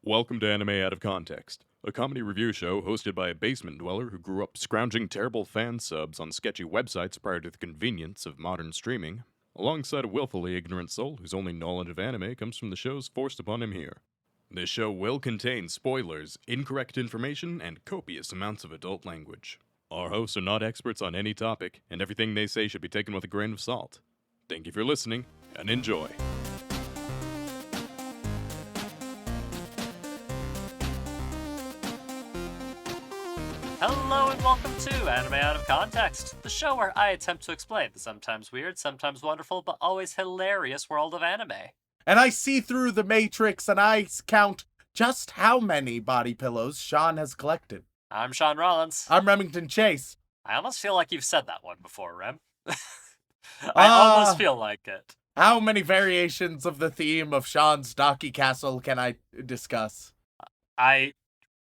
Welcome to Anime Out of Context, a comedy review show hosted by a basement dweller who grew up scrounging terrible fan subs on sketchy websites prior to the convenience of modern streaming, alongside a willfully ignorant soul whose only knowledge of anime comes from the shows forced upon him here. This show will contain spoilers, incorrect information, and copious amounts of adult language. Our hosts are not experts on any topic, and everything they say should be taken with a grain of salt. Thank you for listening, and enjoy. Hello and welcome to Anime Out of Context, the show where I attempt to explain the sometimes weird, sometimes wonderful, but always hilarious world of anime. And I see through the matrix and I count just how many body pillows Shaun has collected. I'm Shaun Rollins. I'm Remington Chase. I almost feel like you've said that one before, Rem. I almost feel like it. How many variations of the theme of Shaun's Docky Castle can I discuss?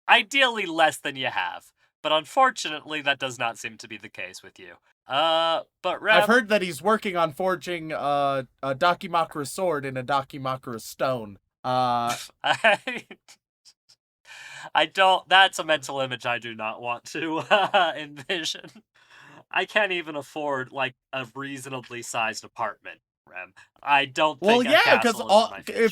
Ideally less than you have. But unfortunately, that does not seem to be the case with you. But Rem... I've heard that he's working on forging a Dakimakura sword in a Dakimakura stone. I don't... That's a mental image I do not want to envision. I can't even afford, like, a reasonably sized apartment, Rem. I don't think well, yeah, because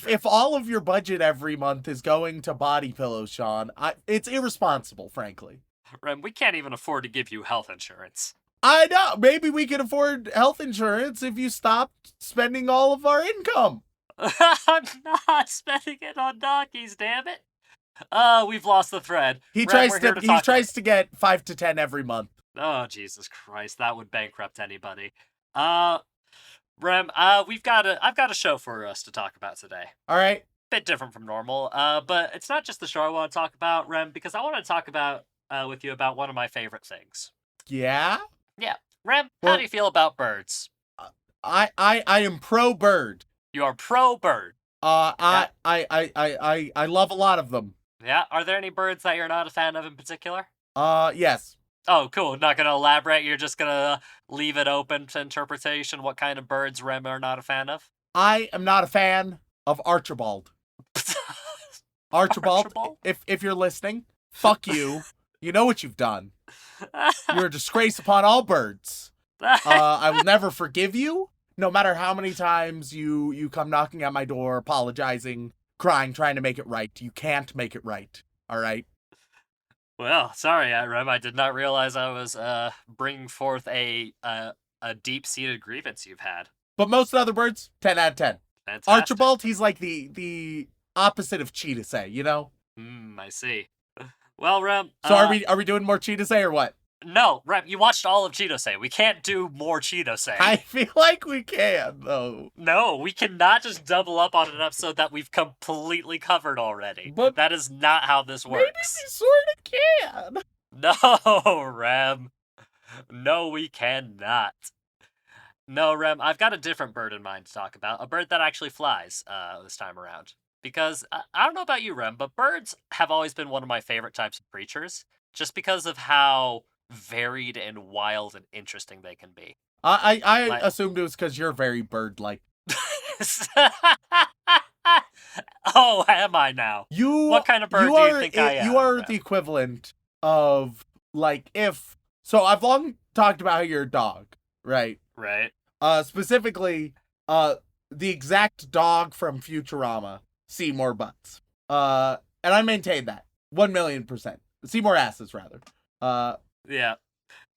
if all of your budget every month is going to body pillows, Shaun, it's irresponsible, frankly. Rem, we can't even afford to give you health insurance. I know. Maybe we could afford health insurance if you stopped spending all of our income. I'm not spending it on donkeys, damn it. We've lost the thread. He tries to get 5 to 10 every month. Oh, Jesus Christ, that would bankrupt anybody. Rem, I've got a show for us to talk about today. All right. Bit different from normal, but it's not just the show I want to talk about, Rem, because I want to talk about with you about one of my favorite things. Yeah? Yeah. Rem, how do you feel about birds? I am pro bird. You are pro bird. I love a lot of them. Yeah. Are there any birds that you're not a fan of in particular? Yes. Oh, cool. Not gonna elaborate. You're just gonna leave it open to interpretation. What kind of birds Rem are not a fan of? I am not a fan of Archibald. Archibald, if you're listening, fuck you. You know what you've done. You're a disgrace upon all birds. I will never forgive you, no matter how many times you come knocking at my door, apologizing, crying, trying to make it right. You can't make it right, all right? Well, sorry, Rem. I did not realize I was bringing forth a deep-seated grievance you've had. But most other birds, 10 out of 10. Fantastic. Archibald, he's like the opposite of Cheetah, you know? I see. Well, Rem... So are we doing more Cheetah or what? No, Rem, you watched all of Cheetah. We can't do more Cheetah. I feel like we can, though. No, we cannot just double up on an episode that we've completely covered already. But that is not how this works. Maybe we sort of can. No, Rem. No, we cannot. No, Rem, I've got a different bird in mind to talk about. A bird that actually flies this time around. Because, I don't know about you, Rem, but birds have always been one of my favorite types of creatures. Just because of how varied and wild and interesting they can be. I assumed it was because you're very bird-like. Oh, am I now? What kind of bird do you think I am? You are the equivalent of, like, if... So I've long talked about how you're a dog, right? Right. Specifically, the exact dog from Futurama, Seymour Butts. And I maintain that. 1,000,000%. Seymour asses, rather. Yeah.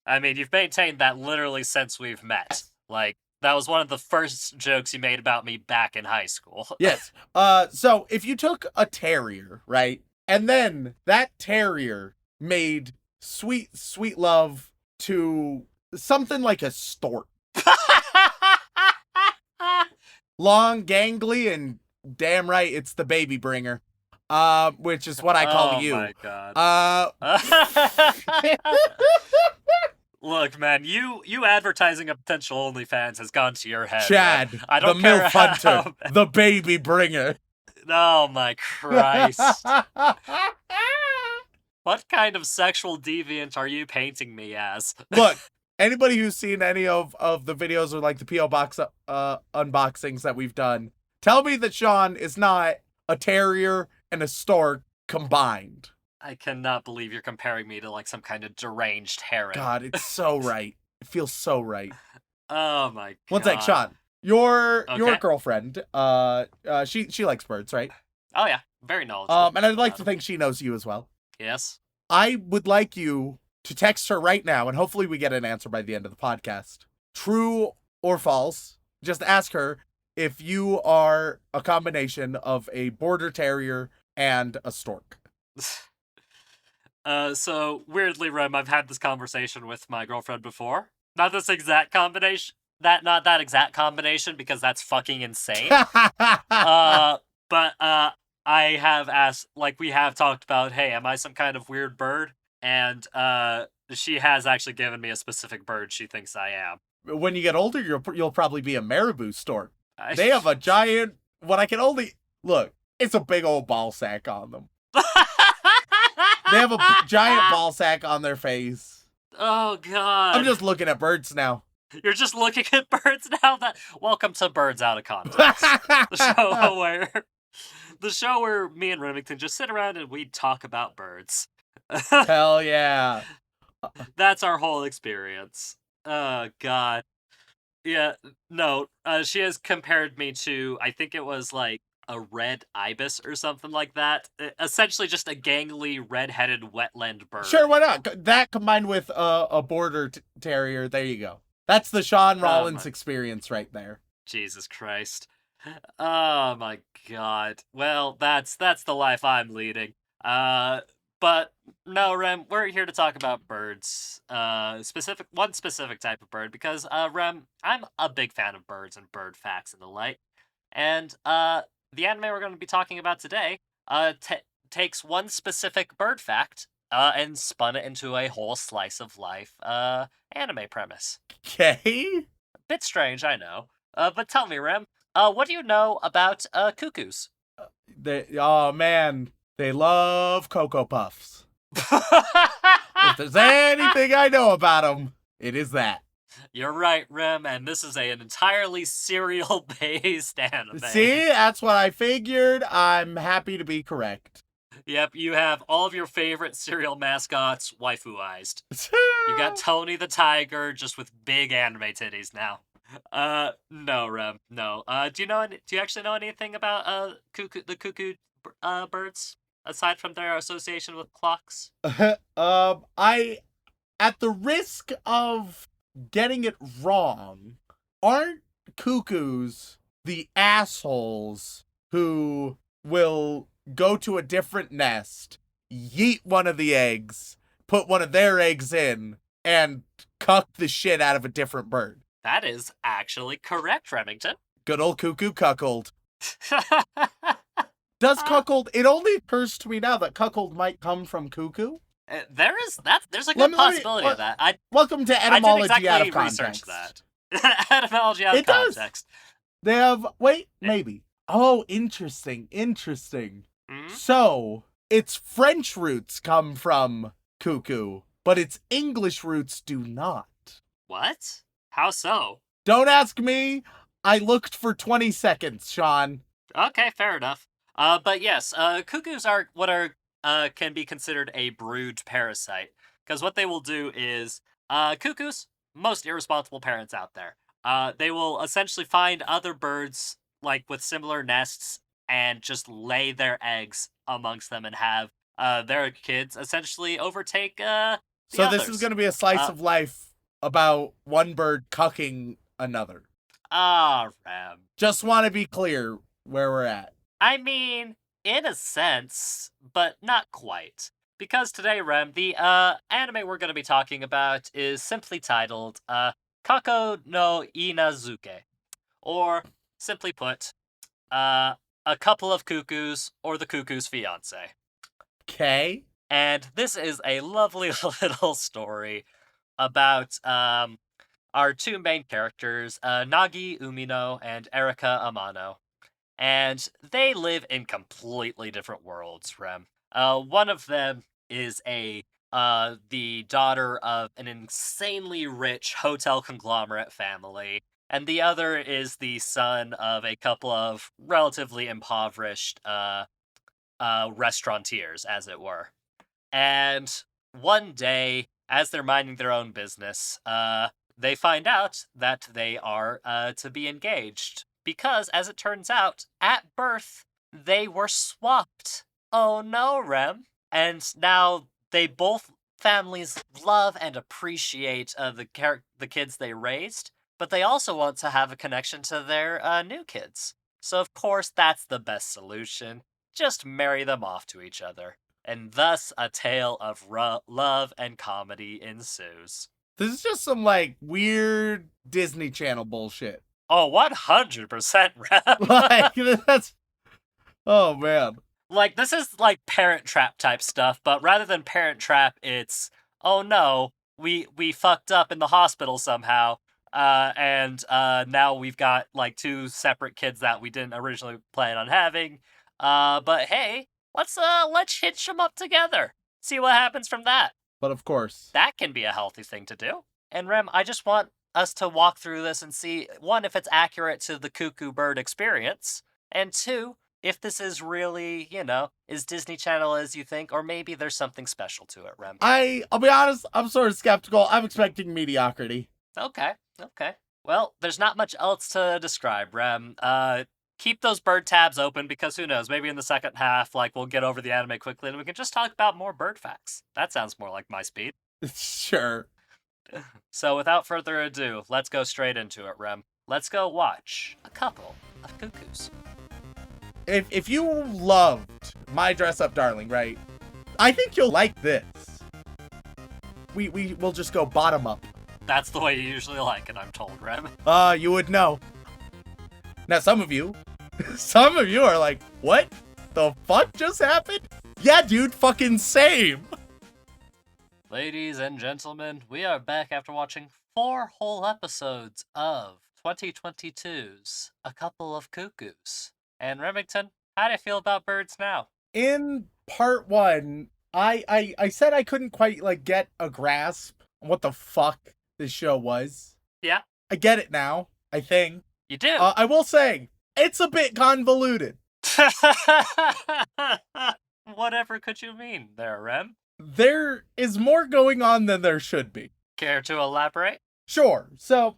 I mean, you've maintained that literally since we've met. Like, that was one of the first jokes you made about me back in high school. Yes. So if you took a terrier, right, and then that terrier made sweet, sweet love to something like a stork. Long, gangly, and damn right, it's the baby bringer. Which is what I call you. Oh my god. Look, man, you advertising a potential OnlyFans has gone to your head. Chad, man. I don't the care MILF hunter, the baby bringer. Oh my Christ. What kind of sexual deviant are you painting me as? Look, anybody who's seen any of the videos or like the P.O. Box unboxings that we've done, tell me that Shaun is not a terrier and a stork combined. I cannot believe you're comparing me to like some kind of deranged heron. God, it's so right. It feels so right. Oh my god. One sec, Shaun. Your Okay. girlfriend, she likes birds, right? Oh yeah, very knowledgeable. And I'd like to think she knows you as well. Yes. I would like you to text her right now, and hopefully we get an answer by the end of the podcast. True or false? Just ask her if you are a combination of a border terrier and a stork. So weirdly, Rem, I've had this conversation with my girlfriend before. Not this exact combination. Not that exact combination because that's fucking insane. But I have asked, like, we have talked about, hey, am I some kind of weird bird? And she has actually given me a specific bird she thinks I am. When you get older, you'll probably be a marabou stork. They have a giant. What I can only look. It's a big old ball sack on them. They have a giant ball sack on their face. Oh god! I'm just looking at birds now. You're just looking at birds now. Welcome to Birds Out of Context, the show where me and Remington just sit around and we talk about birds. Hell yeah! That's our whole experience. Oh god. Yeah. No. She has compared me to. I think it was like a red ibis or something like that. Essentially, just a gangly, red-headed wetland bird. Sure, why not? That combined with a border terrier. There you go. That's the Shaun Rollins experience right there. Jesus Christ. Oh my god. Well, that's the life I'm leading. But no, Rem, we're here to talk about birds. One specific type of bird, because Rem, I'm a big fan of birds and bird facts and the like. And the anime we're going to be talking about today takes one specific bird fact and spun it into a whole slice of life anime premise. Okay. Bit strange, I know. But tell me, Rem, what do you know about cuckoos? Oh man, they love Cocoa Puffs. If there's anything I know about them, it is that. You're right, Rem, and this is an entirely cereal-based anime. See, that's what I figured. I'm happy to be correct. Yep, you have all of your favorite cereal mascots waifuized. You got Tony the Tiger, just with big anime titties now. No, Rem, no. Do you actually know anything about the cuckoo birds aside from their association with clocks? At the risk of getting it wrong, aren't cuckoos the assholes who will go to a different nest, yeet one of the eggs, put one of their eggs in, and cuck the shit out of a different bird? That is actually correct, Remington. Good old cuckoo cuckold. Does cuckold... It only occurs to me now that cuckold might come from cuckoo. There's a good possibility of that. Welcome to etymology out of context. Research that. Etymology out of context. They have... Wait, maybe. Oh, interesting. Mm-hmm. So, its French roots come from cuckoo, but its English roots do not. What? How so? Don't ask me. I looked for 20 seconds, Shaun. Okay, fair enough. But yes, cuckoos are can be considered a brood parasite, because what they will do is, cuckoos, most irresponsible parents out there, they will essentially find other birds, like, with similar nests, and just lay their eggs amongst them and have, their kids essentially overtake, So others. This is going to be a slice of life about one bird cucking another. Rem. Just want to be clear where we're at. I mean, in a sense, but not quite. Because today, Rem, the anime we're going to be talking about is simply titled Kako no Inazuke. Or, simply put, A Couple of Cuckoos, or The Cuckoo's Fiancé. Okay. And this is a lovely little story about our two main characters, Nagi Umino and Erika Amano. And they live in completely different worlds, Rem. One of them is the daughter of an insanely rich hotel conglomerate family, and the other is the son of a couple of relatively impoverished restaurateurs, as it were. And one day, as they're minding their own business, they find out that they are to be engaged. Because, as it turns out, at birth, they were swapped. Oh no, Rem. And now they both families love and appreciate the kids they raised, but they also want to have a connection to their new kids. So of course that's the best solution. Just marry them off to each other. And thus a tale of love and comedy ensues. This is just some, like, weird Disney Channel bullshit. Oh, 100%, Rem. Like, that's... Oh, man. Like, this is like Parent Trap type stuff, but rather than Parent Trap, it's, oh no, we fucked up in the hospital somehow, and now we've got like two separate kids that we didn't originally plan on having. But hey, let's hitch them up together. See what happens from that. But of course, that can be a healthy thing to do. And Rem, I just want us to walk through this and see, one, if it's accurate to the cuckoo bird experience, and two, if this is really, is Disney Channel as you think, or maybe there's something special to it, Rem. I'll be honest, I'm sort of skeptical. I'm expecting mediocrity. Okay. Well, there's not much else to describe, Rem. Keep those bird tabs open, because who knows, maybe in the second half, we'll get over the anime quickly and we can just talk about more bird facts. That sounds more like my speed. Sure. So without further ado, let's go straight into it, Rem. Let's go watch A Couple of Cuckoos. If you loved My Dress Up Darling, right, I think you'll like this. We'll just go bottom up. That's the way you usually like it, I'm told, Rem. You would know. Now, some of you are like, what the fuck just happened? Yeah, dude, fucking same. Ladies and gentlemen, we are back after watching 4 whole episodes of 2022's A Couple of Cuckoos. And Remington, how do you feel about birds now? In part 1, I said I couldn't quite, get a grasp on what the fuck this show was. Yeah. I get it now, I think. You do? I will say, it's a bit convoluted. Whatever could you mean there, Rem? There is more going on than there should be. Care to elaborate? Sure. So,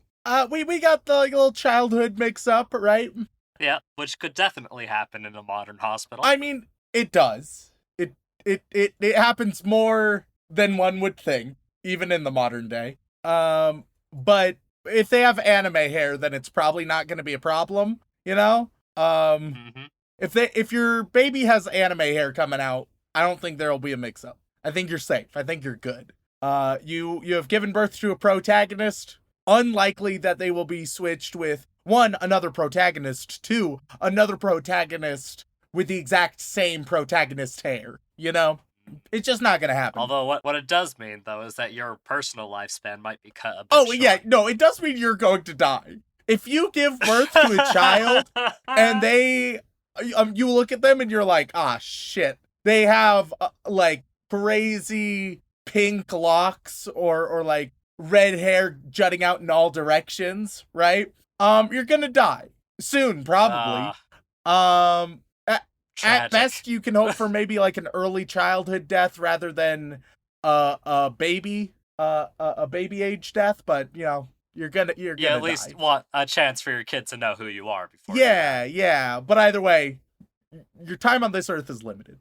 we got the little childhood mix-up, right? Yeah, which could definitely happen in a modern hospital. I mean, it does. It happens more than one would think, even in the modern day. But if they have anime hair, then it's probably not going to be a problem, If your baby has anime hair coming out, I don't think there'll be a mix-up. I think you're safe. I think you're good. You have given birth to a protagonist. Unlikely that they will be switched with, 1, another protagonist, 2, another protagonist with the exact same protagonist hair, It's just not going to happen. Although what it does mean, though, is that your personal lifespan might be cut a bit short. Yeah, no, it does mean you're going to die. If you give birth to a child and they, you look at them and you're like, shit. They have, crazy pink locks or red hair jutting out in all directions, right? You're gonna die soon, probably. At best, you can hope for maybe an early childhood death rather than a baby age death. But you're gonna at least want a chance for your kid to know who you are before. Yeah. But either way, your time on this earth is limited.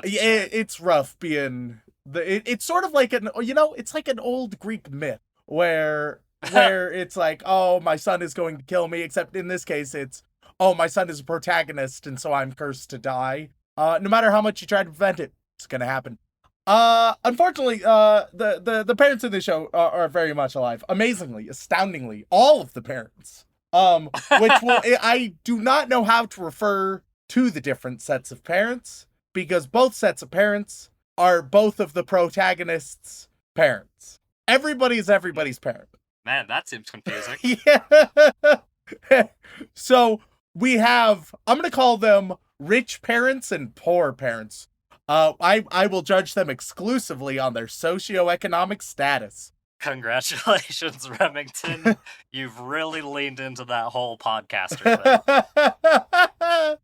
It's rough being it's sort of like it's like an old Greek myth where it's like, oh, my son is going to kill me, except in this case it's, oh, my son is a protagonist and so I'm cursed to die. No matter how much you try to prevent it, it's gonna happen. Unfortunately, the parents in the show are very much alive. Amazingly, astoundingly, all of the parents. I do not know how to refer to the different sets of parents, because both sets of parents are both of the protagonists' parents. Everybody is everybody's parent. Man, that seems confusing. Yeah. So we have, I'm going to call them rich parents and poor parents. I will judge them exclusively on their socioeconomic status. Congratulations, Remington. You've really leaned into that whole podcaster thing.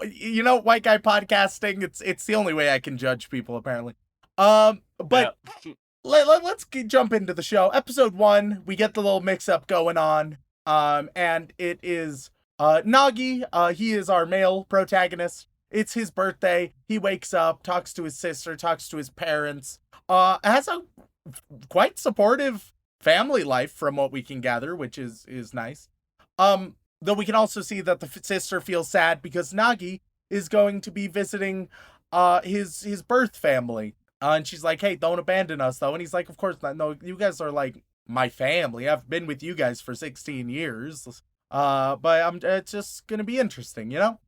You know, white guy podcasting, it's the only way I can judge people, apparently. But let's jump into the show. Episode 1, we get the little mix-up going on. And it is Nagi. He is our male protagonist. It's his birthday. He wakes up, talks to his sister, talks to his parents. Has a quite supportive family life from what we can gather, which is nice. Though we can also see that the sister feels sad because Nagi is going to be visiting his birth family. And she's like, hey, don't abandon us, though. And he's like, of course not. No, you guys are like my family. I've been with you guys for 16 years. But it's just going to be interesting, you know?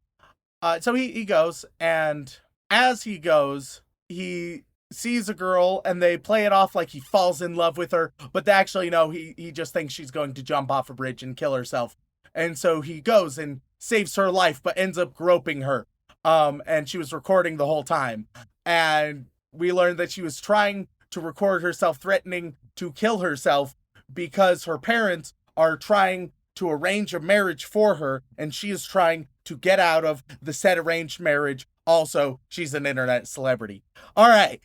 So he goes, and as he goes, he sees a girl, and they play it off like he falls in love with her. But actually, no, he just thinks she's going to jump off a bridge and kill herself. And so he goes and saves her life, but ends up groping her. And she was recording the whole time. And we learned that she was trying to record herself threatening to kill herself because her parents are trying to arrange a marriage for her, and she is trying to get out of the said arranged marriage. Also, she's an internet celebrity. All right.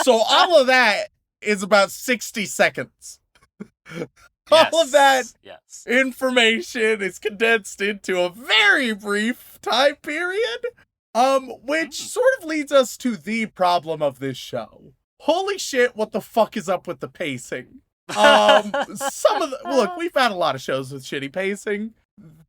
So all of that is about 60 seconds. All of that information is condensed into a very brief time period, which sort of leads us to the problem of this show. Holy shit, what the fuck is up with the pacing? Look, we've had a lot of shows with shitty pacing.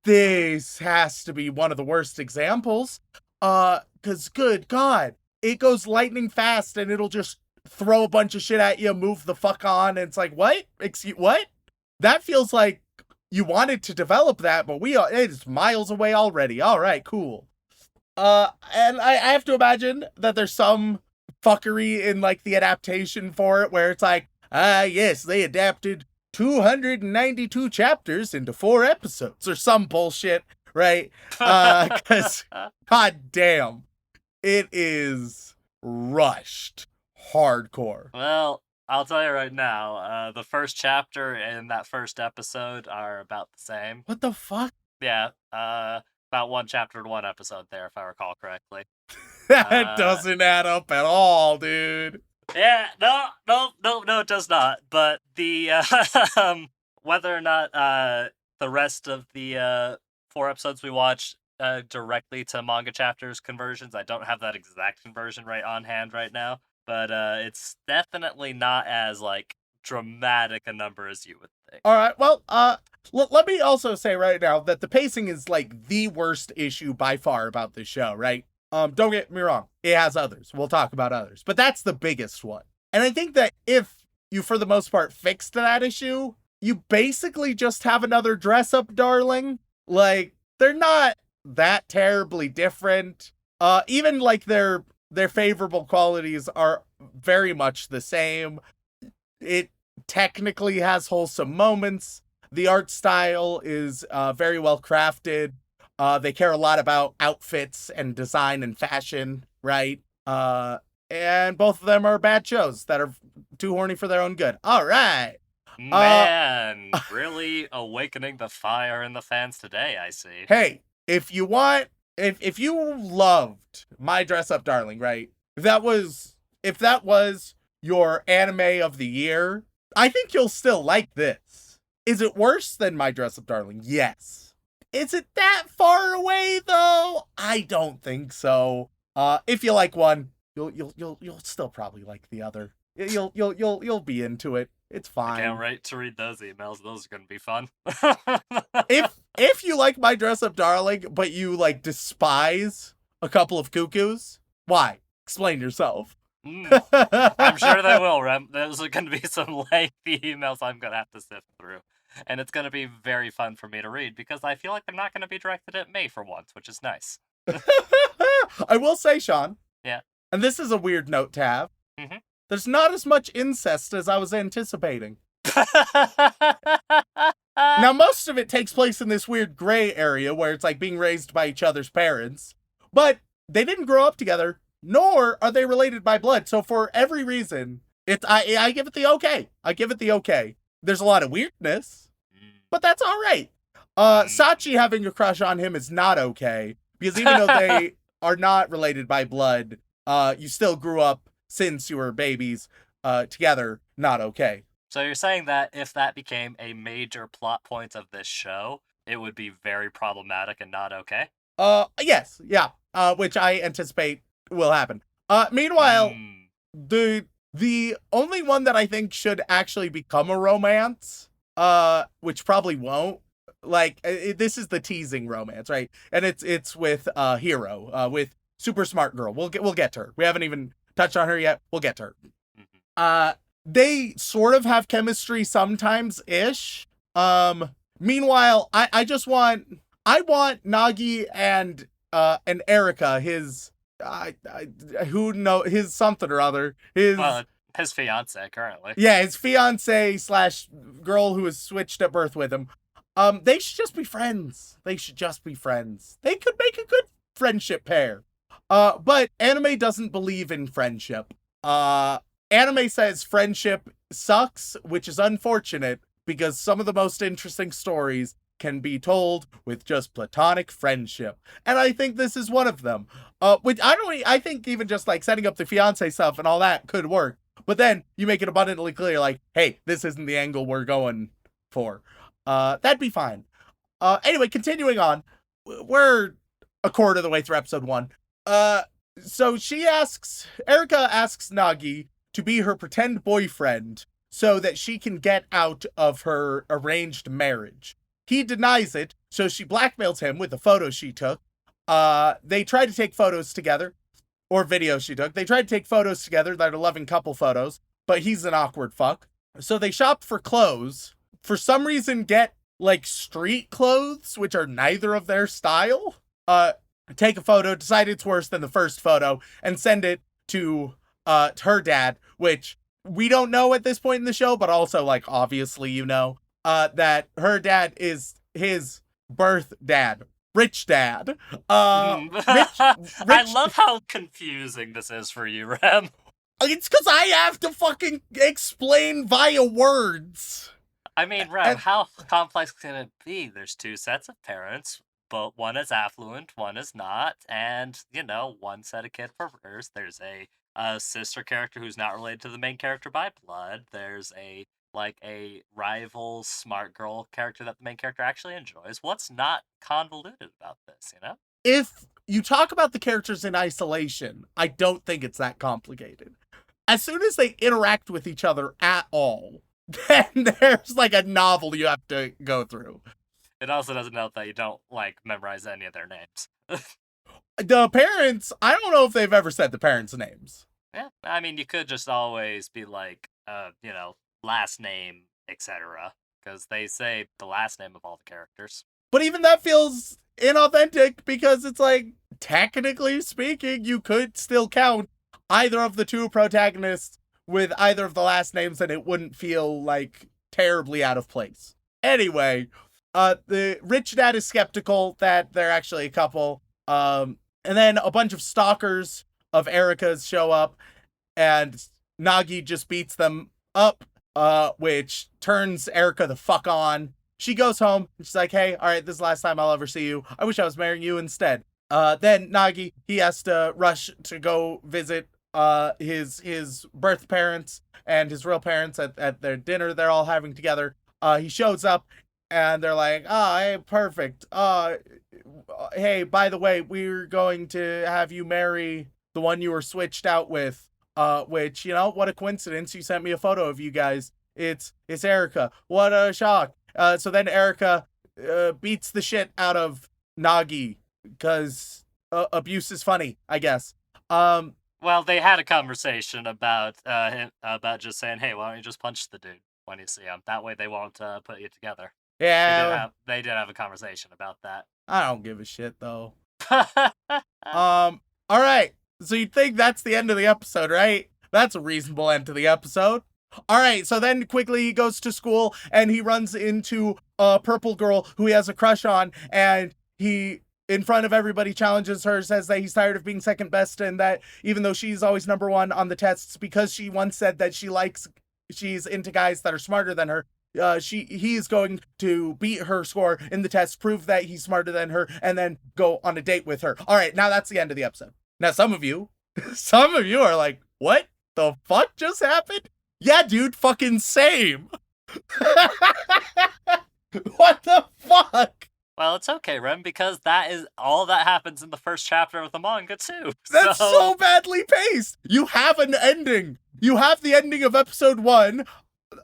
This has to be one of the worst examples. Cause good God, it goes lightning fast and it'll just throw a bunch of shit at you, move the fuck on, and it's like, what? Excuse, what? That feels like you wanted to develop that, but it's miles away already. All right, cool. And I have to imagine that there's some fuckery in like the adaptation for it where it's like, yes, they adapted 292 chapters into 4 episodes or some bullshit, right? Because god damn, it is rushed hardcore. Well, I'll tell you right now, the first chapter and that first episode are about the same. What the fuck? Yeah, about 1 chapter to 1 episode there, if I recall correctly. That doesn't add up at all, dude. Yeah, no, it does not. But the whether or not the rest of the 4 episodes we watched directly to manga chapters conversions, I don't have that exact conversion right on hand right now. But it's definitely not as like dramatic a number as you would think. All right, well, let me also say right now that the pacing is like the worst issue by far about this show, right? Don't get me wrong, it has others. We'll talk about others, but that's the biggest one. And I think that if you, for the most part, fixed that issue, you basically just have another dress-up darling. Like, they're not that terribly different. Even like their favorable qualities are very much the same. It technically has wholesome moments. The art style is very well crafted. They care a lot about outfits and design and fashion, right? And both of them are bad shows that are too horny for their own good. All right. Man, really awakening the fire in the fans today, I see. Hey, if you loved My Dress Up Darling, right? If that was your anime of the year, I think you'll still like this. Is it worse than My Dress Up Darling? Yes. Is it that far away though? I don't think so. If you like one, you'll still probably like the other. You'll be into it. It's fine. I can't wait to read those emails. Those are gonna be fun. If you like My Dress Up Darling, but you like despise A Couple of Cuckoos, why? Explain yourself. I'm sure they will, Rem. Those are going to be some lengthy emails I'm going to have to sift through. And it's going to be very fun for me to read because I feel like they're not going to be directed at me for once, which is nice. I will say, Shaun. Yeah. And this is a weird note to have. Mm-hmm. There's not as much incest as I was anticipating. Now, most of it takes place in this weird gray area where it's like being raised by each other's parents. But they didn't grow up together, nor are they related by blood. So for every reason, I give it the okay. I give it the okay. There's a lot of weirdness, but that's all right. Sachi having a crush on him is not okay, because even though they are not related by blood, you still grew up since you were babies together. Not okay. So you're saying that if that became a major plot point of this show, it would be very problematic and not okay? Yes, yeah. Which I anticipate will happen. Meanwhile, the only one that I think should actually become a romance, which probably won't. Like, this is the teasing romance, right? And it's with Hero, with super smart girl. We'll get to her. We haven't even touched on her yet. We'll get to her. They sort of have chemistry sometimes ish. Meanwhile, I want Nagi and Erica, his his something or other, his fiance currently. Yeah, his fiance / girl who was switched at birth with him. They should just be friends. They could make a good friendship pair. But anime doesn't believe in friendship. Anime says friendship sucks, which is unfortunate because some of the most interesting stories can be told with just platonic friendship. And I think this is one of them. Which I think even just like setting up the fiance stuff and all that could work. But then you make it abundantly clear, like, hey, this isn't the angle we're going for. That'd be fine. Anyway, continuing on. We're a quarter of the way through episode 1. So Erica asks Nagi to be her pretend boyfriend so that she can get out of her arranged marriage. He denies it, so she blackmails him with the photos she took. They try to take photos together, or videos she took. They try to take photos together that are loving couple photos, but he's an awkward fuck. So they shop for clothes. For some reason, get, like, street clothes, which are neither of their style. Take a photo, decide it's worse than the first photo, and send it to her dad, which we don't know at this point in the show, but also, like, obviously you know, that her dad is his birth dad. Rich dad. Rich, I love how confusing this is for you, Rem. It's because I have to fucking explain via words. I mean, Rem, how complex can it be? There's 2 sets of parents, but one is affluent, one is not, and, one set of kid perverters. There's a sister character who's not related to the main character by blood. There's a rival smart girl character that the main character actually enjoys. What's not convoluted about this, If you talk about the characters in isolation, I don't think it's that complicated. As soon as they interact with each other at all, then there's like a novel you have to go through. It also doesn't help that you don't memorize any of their names. The parents, I don't know if they've ever said the parents' names. Yeah, I mean, you could just always be last name, etc. Because they say the last name of all the characters. But even that feels inauthentic because it's like, technically speaking, you could still count either of the 2 protagonists with either of the last names and it wouldn't feel like terribly out of place. Anyway, the rich dad is skeptical that they're actually a couple. And then a bunch of stalkers of Erica's show up and Nagi just beats them up. Which turns Erica the fuck on. She goes home. And she's like, hey, all right, this is the last time I'll ever see you. I wish I was marrying you instead. Then Nagi, he has to rush to go visit his birth parents and his real parents at their dinner they're all having together. He shows up and they're like, hey, perfect. Hey, by the way, we're going to have you marry the one you were switched out with. Which, what a coincidence. You sent me a photo of you guys. It's Erica. What a shock. So then Erica beats the shit out of Nagi because abuse is funny, I guess. Well, they had a conversation about just saying, hey, why don't you just punch the dude when you see him? That way they won't put you together. Yeah. They did have a conversation about that. I don't give a shit, though. All right. So you'd think that's the end of the episode, right? That's a reasonable end to the episode. All right, so then quickly he goes to school and he runs into a purple girl who he has a crush on, and he, in front of everybody, challenges her, says that he's tired of being second best and that even though she's always number 1 on the tests because she once said that she's into guys that are smarter than her, he is going to beat her score in the test, prove that he's smarter than her, and then go on a date with her. All right, now that's the end of the episode. Now some of you are like, what the fuck just happened? Yeah, dude, fucking same. What the fuck? Well, it's okay, Rem, because that is all that happens in the first chapter of the manga, too. That's so badly paced. You have an ending. You have the ending of episode 1.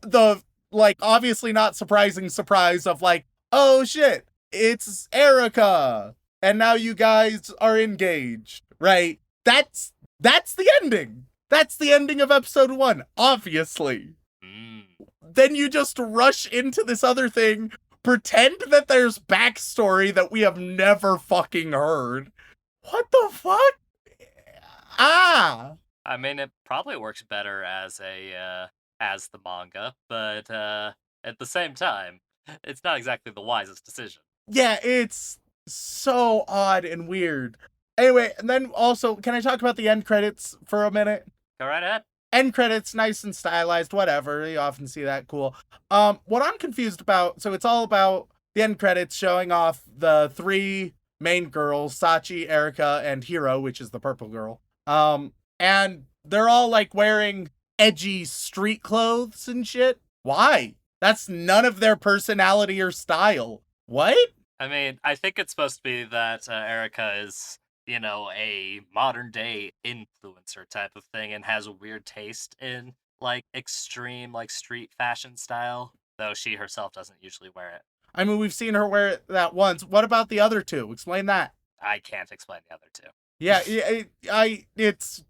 The, like, obviously not surprising surprise of, like, oh shit, it's Erica. And now you guys are engaged, right? That's the ending. That's the ending of episode 1, obviously. Then you just rush into this other thing, pretend that there's backstory that we have never fucking heard. What the fuck? I mean, it probably works better as the manga, but at the same time, it's not exactly the wisest decision. Yeah, it's so odd and weird. Anyway, and then also, can I talk about the end credits for a minute? Go right ahead. End credits, nice and stylized, whatever. You often see that, cool. What I'm confused about, so it's all about the end credits showing off the 3 main girls, Sachi, Erica, and Hiro, which is the purple girl. And they're all like wearing edgy street clothes and shit. Why? That's none of their personality or style. What? I mean, I think it's supposed to be that Erica is, a modern day influencer type of thing and has a weird taste in like extreme like street fashion style, though she herself doesn't usually wear it. I mean, we've seen her wear it that once. What about the other 2? Explain that. I can't explain the other 2. Yeah, it's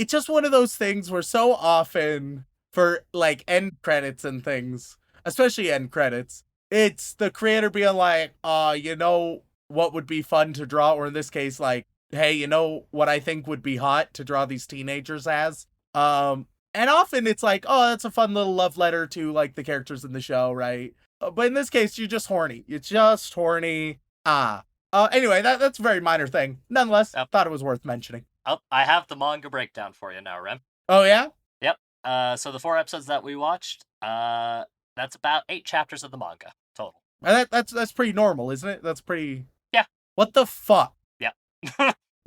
just one of those things where so often for like end credits and things, especially end credits, it's the creator being like, what would be fun to draw, or in this case, like, hey, you know what I think would be hot to draw these teenagers as? And often it's like, oh, that's a fun little love letter to like the characters in the show, right? But in this case, you're just horny. You're just horny. Anyway, that's a very minor thing. Nonetheless, I thought it was worth mentioning. Oh, I have the manga breakdown for you now, Rem. Oh, yeah? Yep. So the 4 episodes that we watched, that's about 8 chapters of the manga total. That's pretty normal, isn't it? That's pretty... Yeah. What the fuck? Yeah.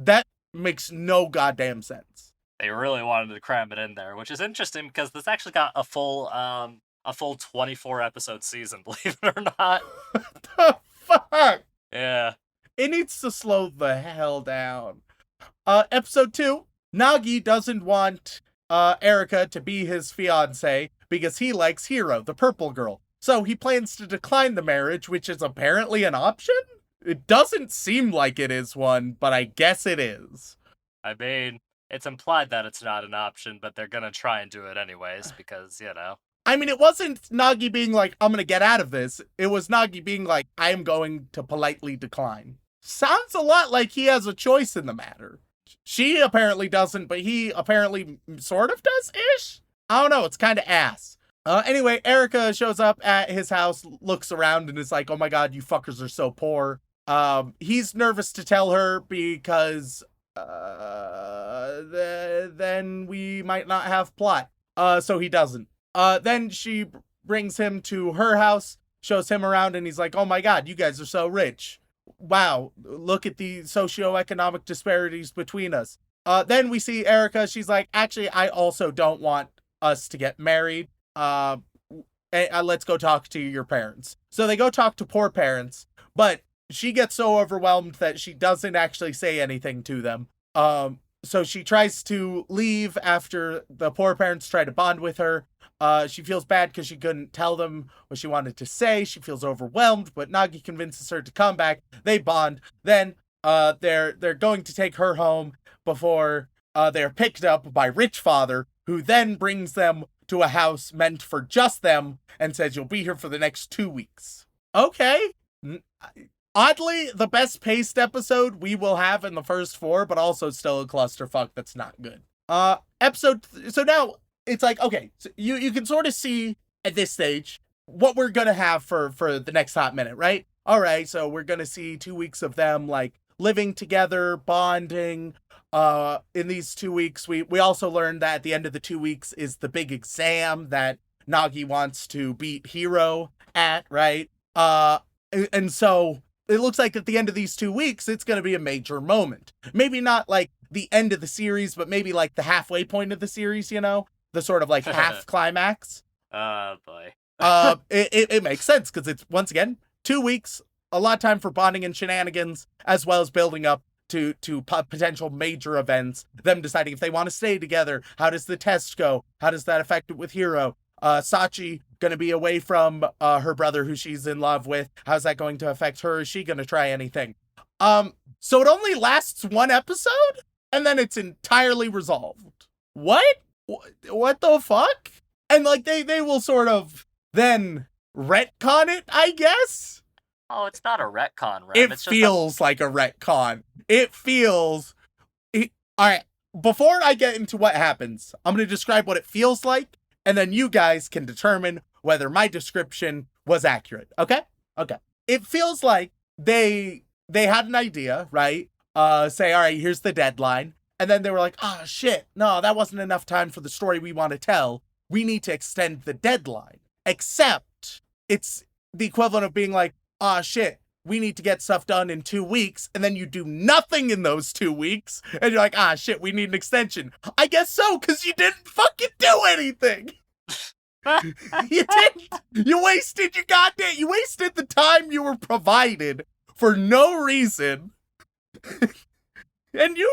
That makes no goddamn sense. They really wanted to cram it in there, which is interesting because this actually got a full 24 episode season, believe it or not. What the fuck? Yeah. It needs to slow the hell down. Episode 2, Nagi doesn't want Erica to be his fiancé because he likes Hiro, the purple girl. So he plans to decline the marriage, which is apparently an option? It doesn't seem like it is one, but I guess it is. I mean, it's implied that it's not an option, but they're gonna try and do it anyways because, I mean, it wasn't Nagi being like, I'm gonna get out of this. It was Nagi being like, I am going to politely decline. Sounds a lot like he has a choice in the matter. She apparently doesn't, but he apparently sort of does-ish? I don't know, it's kind of ass. Anyway, Erica shows up at his house, looks around, and is like, oh my god, you fuckers are so poor. He's nervous to tell her because then we might not have plot. So he doesn't. Then she brings him to her house, shows him around, and he's like, oh my god, you guys are so rich. Wow, look at the socioeconomic disparities between us. Then we see Erica. She's like, actually, I also don't want us to get married. Let's go talk to your parents. So they go talk to poor parents, but she gets so overwhelmed that she doesn't actually say anything to them. So she tries to leave after the poor parents try to bond with her. She feels bad because she couldn't tell them what she wanted to say. She feels overwhelmed, but Nagi convinces her to come back. They bond. Then they're going to take her home before they're picked up by Rich Father, who then brings them to a house meant for just them and says, you'll be here for the next 2 weeks. Okay. Oddly, the best paced episode we will have in the first 4, but also still a clusterfuck that's not good. So now it's like, okay, so you can sort of see at this stage what we're gonna have for the next hot minute, right? All right, so we're gonna see 2 weeks of them like living together, bonding. In these 2 weeks, we also learned that at the end of the 2 weeks is the big exam that Nagi wants to beat Hiro at, right? And so it looks like at the end of these 2 weeks, it's going to be a major moment. Maybe not like the end of the series, but maybe like the halfway point of the series, you know? The sort of like half climax. Oh, boy. It makes sense because it's, once again, 2 weeks, a lot of time for bonding and shenanigans, as well as building up to potential major events, them deciding if they want to stay together. How does the test go? How does that affect it with Hiro? Sachi going to be away from her brother who she's in love with. How's that going to affect her? Is she going to try anything? So it only lasts 1 episode and then it's entirely resolved. What the fuck? And like they will sort of then retcon it, I guess. Oh, it's not a retcon, Rem. It It's feels like a retcon. All right, before I get into what happens, I'm going to describe what it feels like, and then you guys can determine whether my description was accurate, okay? Okay. It feels like they had an idea, right? Say, all right, here's the deadline. And then they were like, oh, shit, no, that wasn't enough time for the story we want to tell. We need to extend the deadline. Except it's the equivalent of being like, oh, shit, we need to get stuff done in 2 weeks. And then you do nothing in those 2 weeks. And you're like, ah, shit, we need an extension. I guess so, because you didn't fucking do anything. You didn't. You wasted the time you were provided for no reason. And you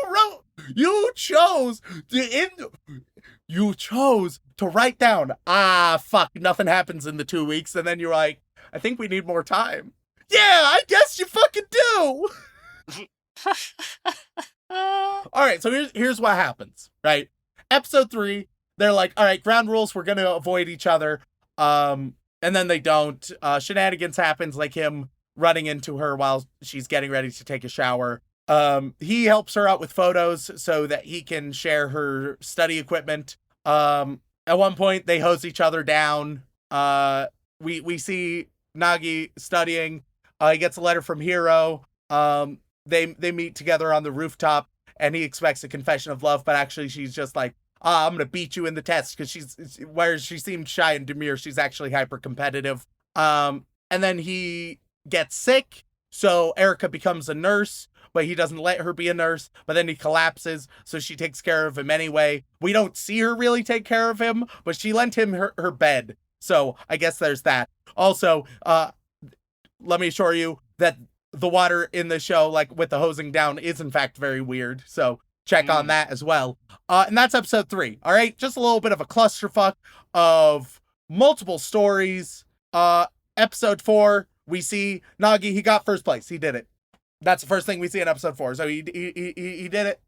chose to write down, fuck, nothing happens in the 2 weeks. And then you're like, I think we need more time. Yeah, I guess you fucking do. All right, so here's what happens, right? Episode 3, they're like, all right, ground rules, we're going to avoid each other. And then they don't. Shenanigans happens, like him running into her while she's getting ready to take a shower. He helps her out with photos so that he can share her study equipment. At one point, they hose each other down. We see Nagi studying. He gets a letter from Hiro. They meet together on the rooftop, and he expects a confession of love, but actually she's just like, I'm gonna beat you in the test, because whereas she seemed shy and demure, she's actually hyper competitive. And then he gets sick, so Erica becomes a nurse, but he doesn't let her be a nurse, but then he collapses, so she takes care of him anyway. We don't see her really take care of him, but she lent him her bed, so I guess there's that. Also, let me assure you that the water in the show, like with the hosing down, is in fact very weird, so check on that as well. And that's episode 3, all right? Just a little bit of a clusterfuck of multiple stories. Episode 4, we see Nagi, he got first place. He did it. That's the first thing we see in episode 4. So he did it.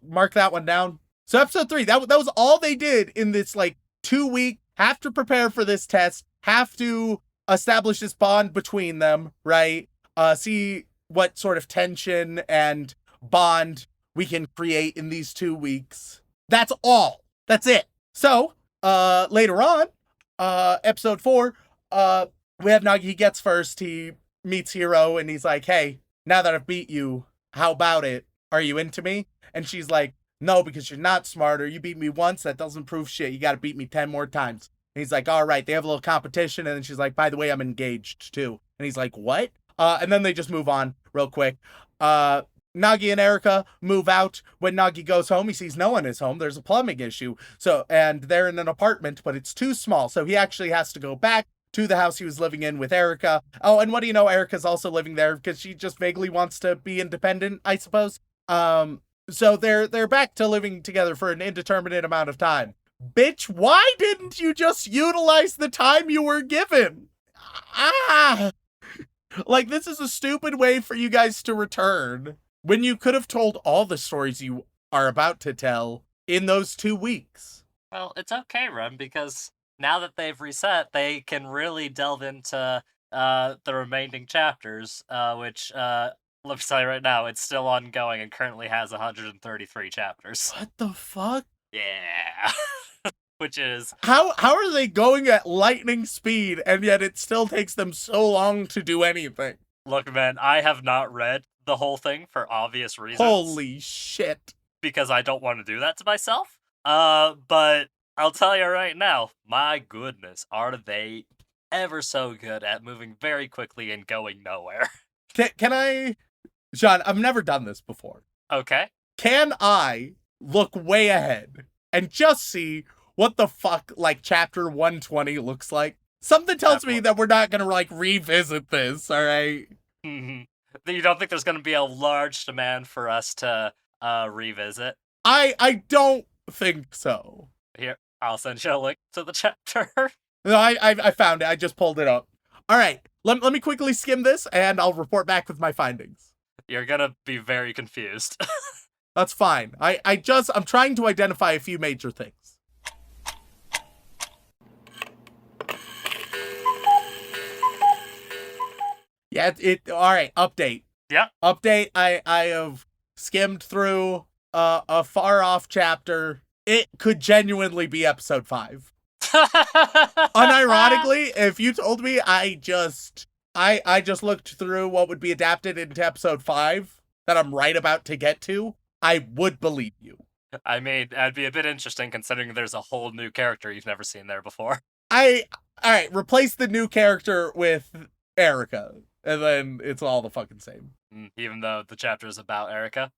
Mark that one down. So episode 3, that was all they did in this like 2 week, have to prepare for this test, have to establish this bond between them, right? See what sort of tension and bond we can create in these 2 weeks. That's all. That's it. So, later on, episode 4, we have Nagi, he gets first, he meets Hiro, and he's like, hey, now that I've beat you, how about it? Are you into me? And she's like, no, because you're not smarter. You beat me once, that doesn't prove shit. You gotta beat me 10 more times. And he's like, all right, they have a little competition, and then she's like, by the way, I'm engaged, too. And he's like, what? And then they just move on real quick. Nagi and Erica move out. When Nagi goes home, he sees no one is home. There's a plumbing issue. And they're in an apartment, but it's too small. So he actually has to go back to the house he was living in with Erica. Oh, and what do you know? Erica's also living there because she just vaguely wants to be independent, I suppose. So they're back to living together for an indeterminate amount of time. Bitch, why didn't you just utilize the time you were given? Like, this is a stupid way for you guys to return when you could have told all the stories you are about to tell in those 2 weeks. Well, it's okay, Rem, because now that they've reset, they can really delve into the remaining chapters, which, let me tell you right now, it's still ongoing and currently has 133 chapters. What the fuck? Yeah. Which is... How are they going at lightning speed, and yet it still takes them so long to do anything? Look, man, I have not read the whole thing for obvious reasons. Holy shit. Because I don't want to do that to myself. But I'll tell you right now, my goodness, are they ever so good at moving very quickly and going nowhere. Can I, Shaun, I've never done this before. Okay. Can I look way ahead and just see what the fuck, like, chapter 120 looks like? Something tells me that we're not gonna, like, revisit this, alright? You don't think there's gonna be a large demand for us to revisit? I don't think so. Here, I'll send you a link to the chapter. No, I found it. I just pulled it up. Alright, let me quickly skim this, and I'll report back with my findings. You're gonna be very confused. That's fine. I'm trying to identify a few major things. Yeah, all right, update. Yeah. Update, I have skimmed through a far off chapter. It could genuinely be episode 5. Unironically, if you told me I just looked through what would be adapted into episode 5 that I'm right about to get to, I would believe you. I mean, that'd be a bit interesting considering there's a whole new character you've never seen there before. Alright, replace the new character with Erica, and then it's all the fucking same. Even though the chapter is about Erica.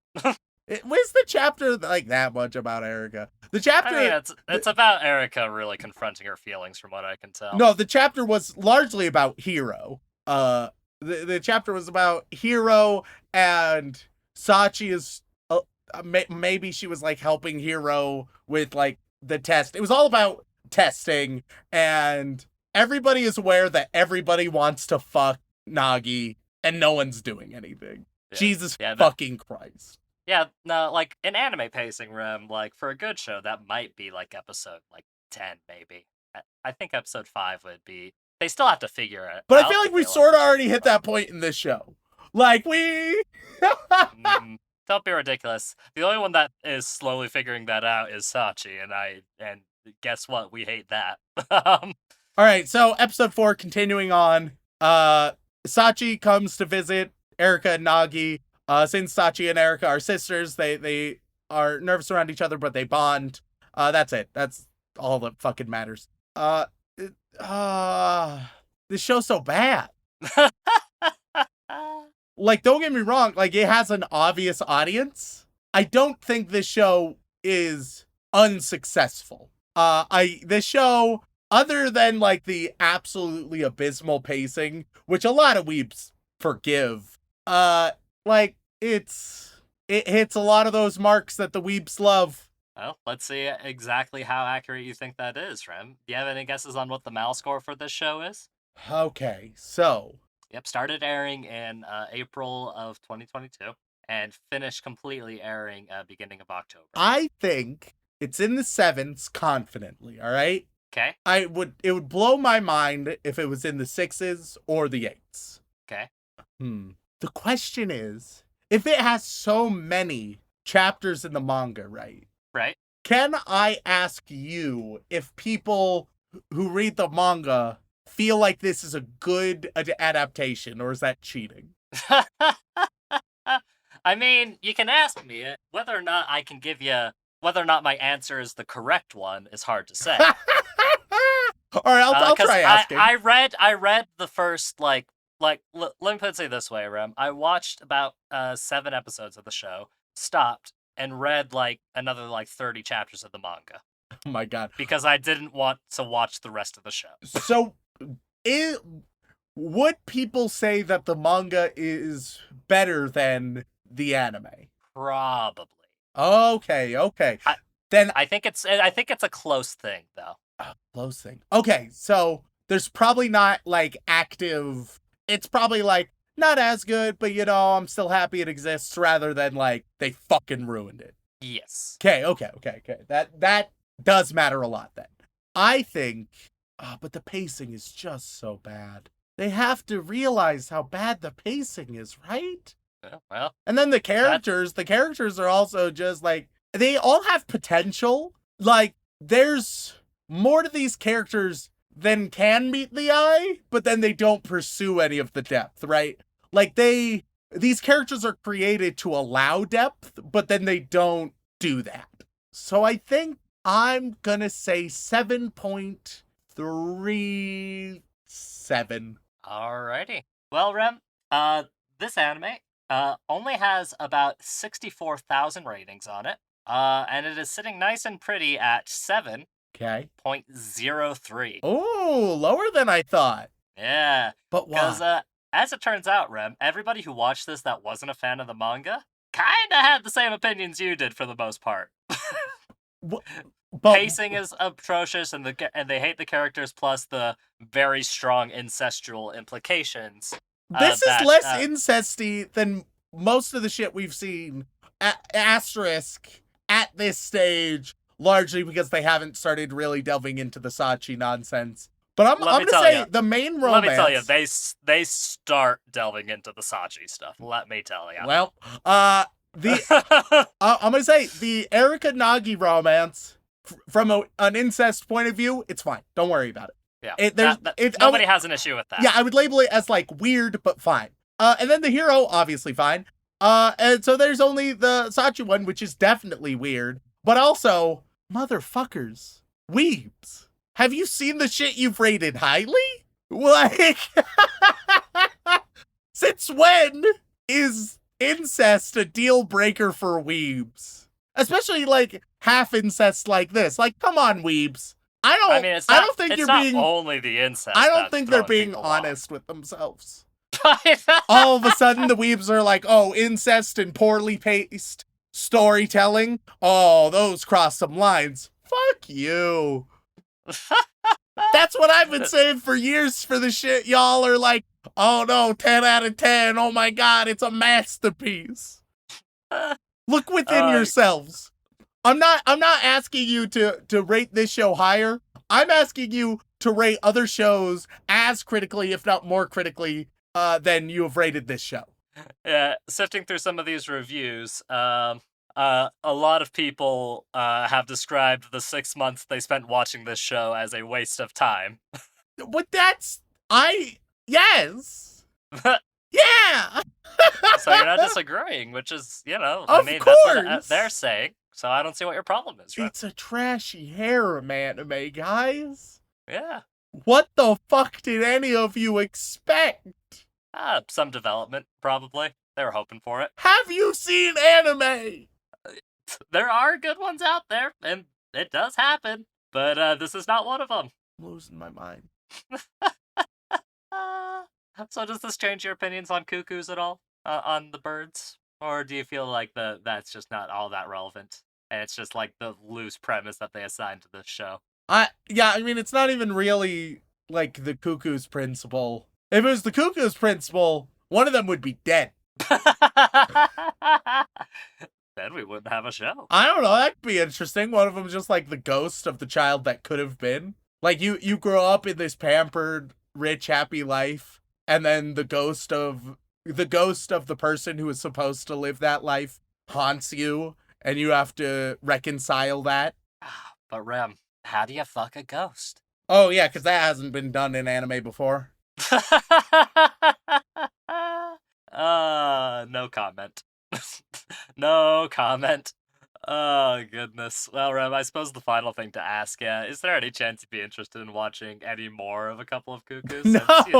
Was the chapter like that much about Erica? The chapter, I mean, it's about Erica really confronting her feelings, from what I can tell. No, the chapter was largely about Hiro. The chapter was about Hiro, and Sachi is maybe she was like helping Hiro with like the test. It was all about testing, and everybody is aware that everybody wants to fuck Nagi, and no one's doing anything. Yeah. Jesus fucking Christ. Yeah, no, like, in anime pacing, Rem, like, for a good show, that might be, like, episode, like, 10, maybe. I think episode 5 would be... They still have to figure it out. But I feel like we sort of already hit that point in this show. Like, we... Don't be ridiculous. The only one that is slowly figuring that out is Sachi, and guess what? We hate that. Alright, so episode 4, continuing on. Sachi comes to visit Erica and Nagi. Since Sachi and Erica are sisters, they are nervous around each other, but they bond. That's it. That's all that fucking matters. This show's so bad. Like, don't get me wrong, like, it has an obvious audience. I don't think this show is unsuccessful. This show, other than, like, the absolutely abysmal pacing, which a lot of weeps forgive, like, it hits a lot of those marks that the weeps love. Well, let's see exactly how accurate you think that is, Rem. Do you have any guesses on what the MAL score for this show is? Okay, so... Yep, started airing in April of 2022 and finished completely airing beginning of October. I think it's in the 7s confidently, all right? Okay. It would blow my mind if it was in the 6s or the 8s. Okay. The question is, if it has so many chapters in the manga, right? Right. Can I ask you if people who read the manga feel like this is a good adaptation, or is that cheating? I mean, you can ask me it. Whether or not I can give you, whether or not my answer is the correct one is hard to say. All right, I'll try asking. I read the first, let me put it this way, Rem. I watched about 7 episodes of the show, stopped, and read another 30 chapters of the manga. Oh my god. Because I didn't want to watch the rest of the show. So, would people say that the manga is better than the anime? Probably. Okay. I think it's a close thing, though. Close thing. Okay, so there's probably not active. It's probably not as good, but I'm still happy it exists, rather than they fucking ruined it. Yes. Okay. That does matter a lot then. I think, but the pacing is just so bad. They have to realize how bad the pacing is, right? Well. And then the characters are also just they all have potential. There's more to these characters than can meet the eye, but then they don't pursue any of the depth, right? These characters are created to allow depth, but then they don't do that. So I think I'm gonna say 7.37. Alrighty. Well, Rem, this anime only has about 64,000 ratings on it. And it is sitting nice and pretty at 7.03. Okay. Oh, lower than I thought. Yeah. But Because, why? as it turns out, Rem, everybody who watched this that wasn't a fan of the manga kinda had the same opinions you did for the most part. But Pacing is atrocious, and they hate the characters, plus the very strong incestual implications. this is less incesty than most of the shit we've seen. Asterisk at this stage, largely because they haven't started really delving into the Sachi nonsense. But I'm gonna say the main romance. Let me tell you, they start delving into the Sachi stuff. Let me tell you. Well, I'm gonna say the Erika Nagi romance, from an incest point of view, it's fine. Don't worry about it. Yeah, nobody has an issue with that. Yeah, I would label it as like weird, but fine. And then the hero, obviously fine. And so there's only the Sachi one, which is definitely weird, but also motherfuckers, weebs. Have you seen the shit you've rated highly? Like, since when is incest a deal breaker for weebs? Especially like half incest like this. Like, come on, weebs. I don't think you're being only the incest. I don't think they're being honest with themselves. All of a sudden, the weebs are like, oh, incest and poorly paced storytelling. Oh, those cross some lines. Fuck you. That's what I've been saying for years for the shit. Y'all are like, oh no, 10 out of 10. Oh my God, it's a masterpiece. Look within yourselves. I'm not asking you to rate this show higher. I'm asking you to rate other shows as critically, if not more critically, than you have rated this show. Yeah, sifting through some of these reviews, a lot of people have described the 6 months they spent watching this show as a waste of time. But yes. Yeah. So you're not disagreeing, which is, of that's what they're saying. So I don't see what your problem is, right? It's a trashy harem anime, guys. Yeah. What the fuck did any of you expect? Some development, probably. They were hoping for it. Have you seen anime? There are good ones out there, and it does happen. But this is not one of them. I'm losing my mind. So does this change your opinions on cuckoos at all? On the birds? Or do you feel like that's just not all that relevant? And it's just like the loose premise that they assigned to this show? Yeah, I mean, it's not even really like the cuckoo's principle. If it was the cuckoo's principle, one of them would be dead. Then we wouldn't have a show. I don't know, that could be interesting. One of them is just like the ghost of the child that could have been. Like, you grow up in this pampered, rich, happy life, and then the ghost of the person who was supposed to live that life haunts you, and you have to reconcile that. But Rem, how do you fuck a ghost? Oh yeah, because that hasn't been done in anime before. No comment. No comment. Oh, goodness. Well, Rem, I suppose the final thing to ask, is there any chance you'd be interested in watching any more of A Couple of Cuckoos? No. Since,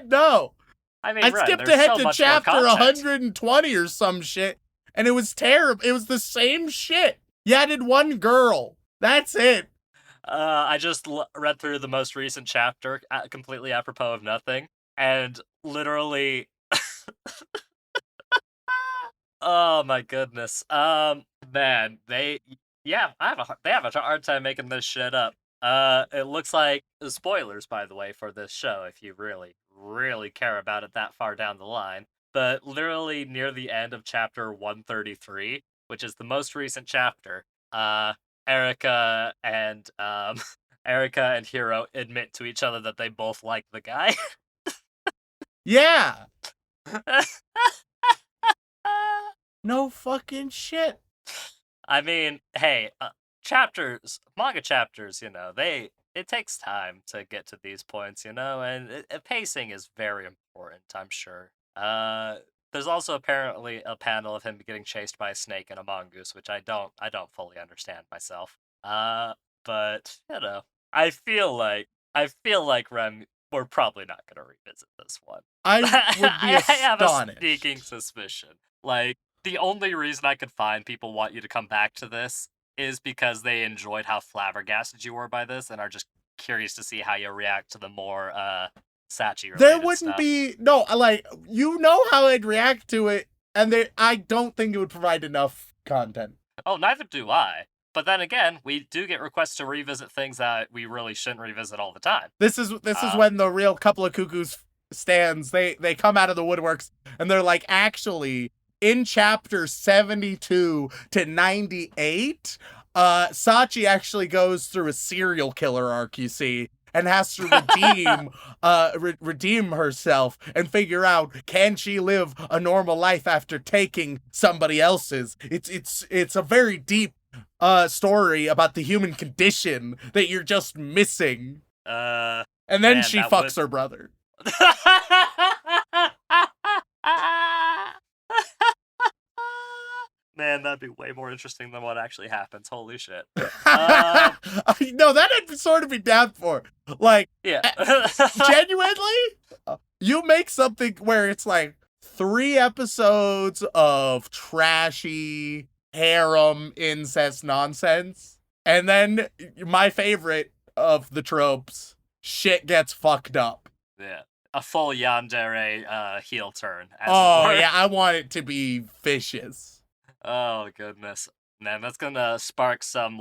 No. I mean, I Ren, skipped there's ahead so to much more chapter content. 120 or some shit, and it was terrible. It was the same shit. You added one girl. That's it. I just read through the most recent chapter, completely apropos of nothing, and literally... Oh my goodness. Man, they have a hard time making this shit up. It looks like spoilers, by the way, for this show, if you really, really care about it that far down the line. But literally near the end of chapter 133, which is the most recent chapter, Erica and Hiro admit to each other that they both like the guy. Yeah. No fucking shit. I mean, hey, manga chapters, it takes time to get to these points, and pacing is very important, I'm sure. There's also apparently a panel of him getting chased by a snake and a mongoose, which I don't fully understand myself. But I feel like Rem, we're probably not gonna revisit this one. I would be I have a astonished. sneaking suspicion. Like, the only reason I could find people want you to come back to this is because they enjoyed how flabbergasted you were by this and are just curious to see how you react to the more Sachi related There wouldn't stuff. be no, like, you know how I'd react to it, and I don't think it would provide enough content. Oh, neither do I. But then again, we do get requests to revisit things that we really shouldn't revisit all the time. This is when the real Couple of Cuckoos stands, they come out of the woodworks, and they're like, actually, in chapter 72 to 98, Sachi actually goes through a serial killer arc, you see, and has to redeem herself and figure out, can she live a normal life after taking somebody else's? It's a very deep story about the human condition that you're just missing. And then man, she fucks her brother. Man, that'd be way more interesting than what actually happens. Holy shit. No, that'd sort of be down for. Like, Yeah. genuinely, you make something where it's like 3 episodes of trashy harem incest nonsense, and then my favorite of the tropes, shit gets fucked up. Yeah. A full yandere heel turn. Oh, yeah, I want it to be vicious. Oh, goodness. Man, that's gonna spark some,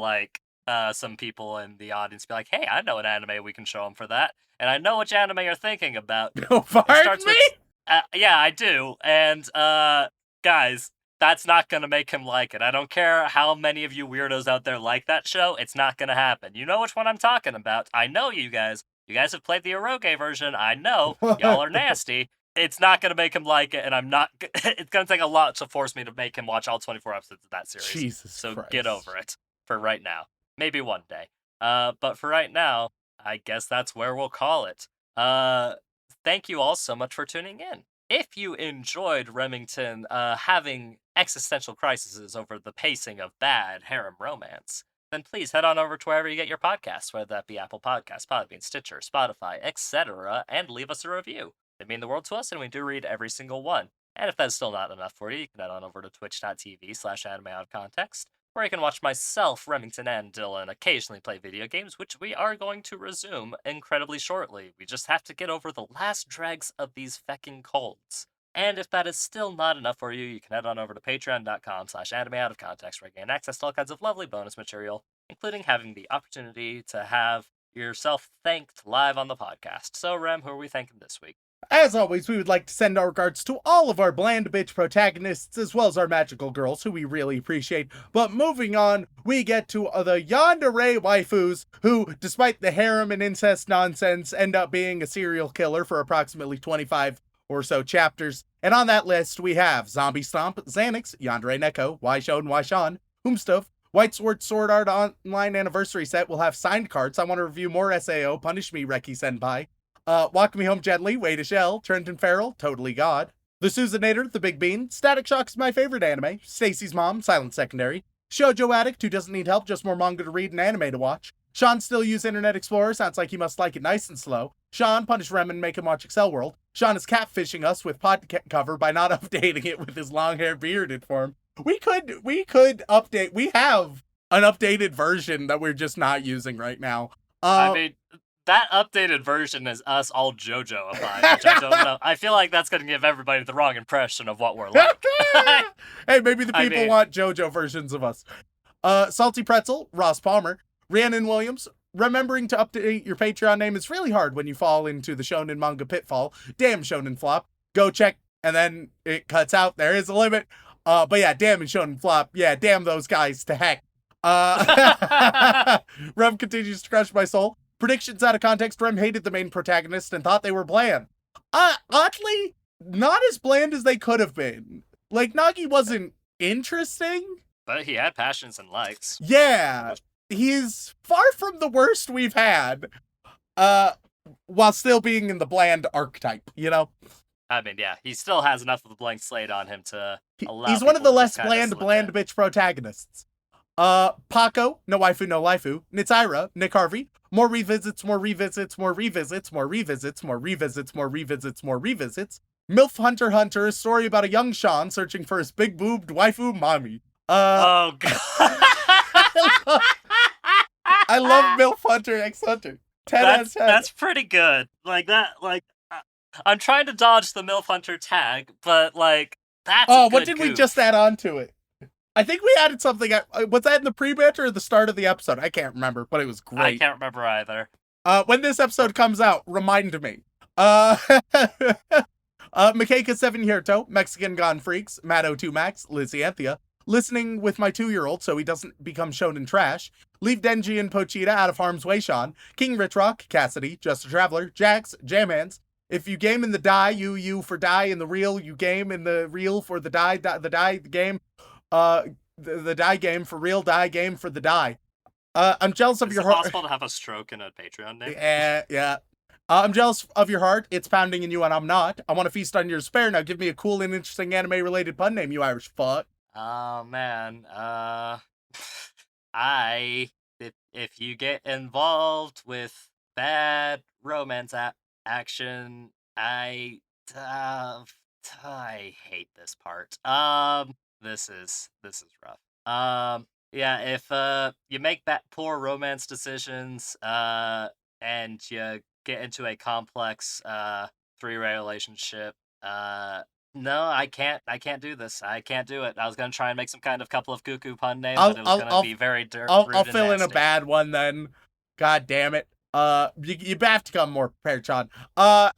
some people in the audience be like, hey, I know an anime we can show them for that. And I know which anime you're thinking about. Pardon me? Yeah, I do. And, guys, that's not gonna make him like it. I don't care how many of you weirdos out there like that show, it's not gonna happen. You know which one I'm talking about. I know you guys. You guys have played the eroge version. I know. Y'all are nasty. It's not going to make him like it, and I'm not... It's going to take a lot to force me to make him watch all 24 episodes of that series. Jesus So Christ. get over it for right now. Maybe one day. But for right now, I guess that's where we'll call it. Thank you all so much for tuning in. If you enjoyed Remington having existential crises over the pacing of bad harem romance, then please head on over to wherever you get your podcasts, whether that be Apple Podcasts, Podbean, Stitcher, Spotify, etc., and leave us a review. They mean the world to us, and we do read every single one. And if that's still not enough for you, you can head on over to twitch.tv/anime-out-of-context, where you can watch myself, Remington, and Dylan occasionally play video games, which we are going to resume incredibly shortly. We just have to get over the last dregs of these fecking colds. And if that is still not enough for you, you can head on over to patreon.com/anime-out-of-context, where you gain access to all kinds of lovely bonus material, including having the opportunity to have yourself thanked live on the podcast. So, Rem, who are we thanking this week? As always, we would like to send our regards to all of our bland bitch protagonists, as well as our magical girls, who we really appreciate. But moving on, we get to the yandere waifus, who, despite the harem and incest nonsense, end up being a serial killer for approximately 25 or so chapters. And on that list, we have Zombie Stomp, Xanax, Yandere Neko, Why Shaun, Whomstuff, White Sword Art Online Anniversary Set will have signed cards. I want to review more SAO, Punish Me, Reki Senpai. Walk Me Home Gently, Way to Shell, Trenton Farrell, Totally God. The Susanator, The Big Bean, Static Shock is my favorite anime, Stacy's Mom, Silent Secondary, Shoujo Addict, who doesn't need help, just more manga to read and anime to watch. Shaun still use Internet Explorer, sounds like he must like it nice and slow. Shaun, punish Rem and make him watch Excel World. Shaun is catfishing us with podcast cover by not updating it with his long hair bearded form. We could update, we have an updated version that we're just not using right now. I mean, that updated version is us all JoJo-ified, which I don't know. I feel like that's going to give everybody the wrong impression of what we're like. Hey, maybe the people want JoJo versions of us. Salty Pretzel, Ross Palmer, Rhiannon Williams. Remembering to update your Patreon name is really hard when you fall into the shonen manga pitfall. Damn Shonen Flop. Go check, and then it cuts out. There is a limit. But yeah, damn and Shonen Flop. Yeah, damn those guys to heck. Rem continues to crush my soul. Predictions out of context, Rem hated the main protagonist and thought they were bland. Oddly, not as bland as they could have been. Like, Nagi wasn't interesting. But he had passions and likes. Yeah, he's far from the worst we've had, while still being in the bland archetype, you know? I mean, yeah, he still has enough of a blank slate on him to allow He's one of the less bland bland bitch protagonists. Paco, no waifu, no waifu. Nitsaira, Nick Harvey. More revisits, more revisits, more revisits, more revisits, more revisits, more revisits, more revisits. MILF Hunter Hunter, a story about a young Shaun searching for his big boobed waifu mommy. Oh god. I love MILF Hunter X Hunter. 10 out of 10. That's pretty good. Like that. Like I'm trying to dodge the MILF Hunter tag, but like that's. Oh, a good what did we goof. just add on to it? I think we added something. Was that in the pre-banter or the start of the episode? I can't remember, but it was great. I can't remember either. When this episode comes out, remind me. Makeka 7 Hirto, Mexican Gone Freaks, Matt02 Max, Lizzie Anthea, listening with my 2-year-old so he doesn't become shonen trash, leave Denji and Pochita out of harm's way, Shaun, King Rich Rock, Cassidy, Just a Traveler, Jax, Jamhands. If you game in the die, you for die in the real, you game in the real for the die game. The die game for real, die game for the die. I'm jealous of Is your it heart. possible to have a stroke in a Patreon name? Yeah. I'm jealous of your heart. It's pounding in you and I'm not. I want to feast on your despair. Now give me a cool and interesting anime-related pun name, you Irish fuck. Oh man. If you get involved with bad romance action, I hate this part. This is rough. Yeah, if you make poor romance decisions, and you get into a complex 3-way relationship, no, I can't do this. I can't do it. I was gonna try and make some kind of couple of cuckoo pun name, but it was gonna be very rude I'll and fill in a nasty. bad one then. God damn it. You have to come more prepared, Shaun. Oh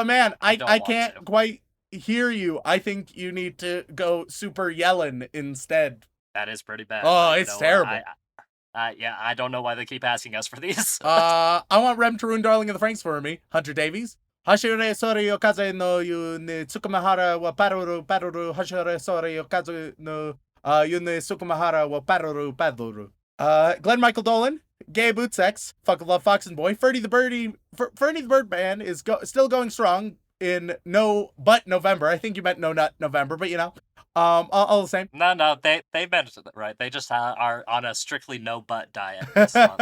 man, I don't want can't to. quite hear you. I think you need to go super yelling instead. That is pretty bad. Oh, but, you it's know, terrible. Yeah, I don't know why they keep asking us for these. I want Rem to ruin Darling of the Franks for me. Hunter Davies. Hashire sori okaze no yu ne tsukumahara wa paruru hashire sori okaze no yu ne tsukumahara wa paruru. Glenn Michael Dolan, Gay Bootsex, Fuck Love Fox and Boy, Ferdy the Birdman is still going strong in No But November. I think you meant No Nut November, but you know, all the same. No, they meant it right. They just are on a strictly no butt diet this month.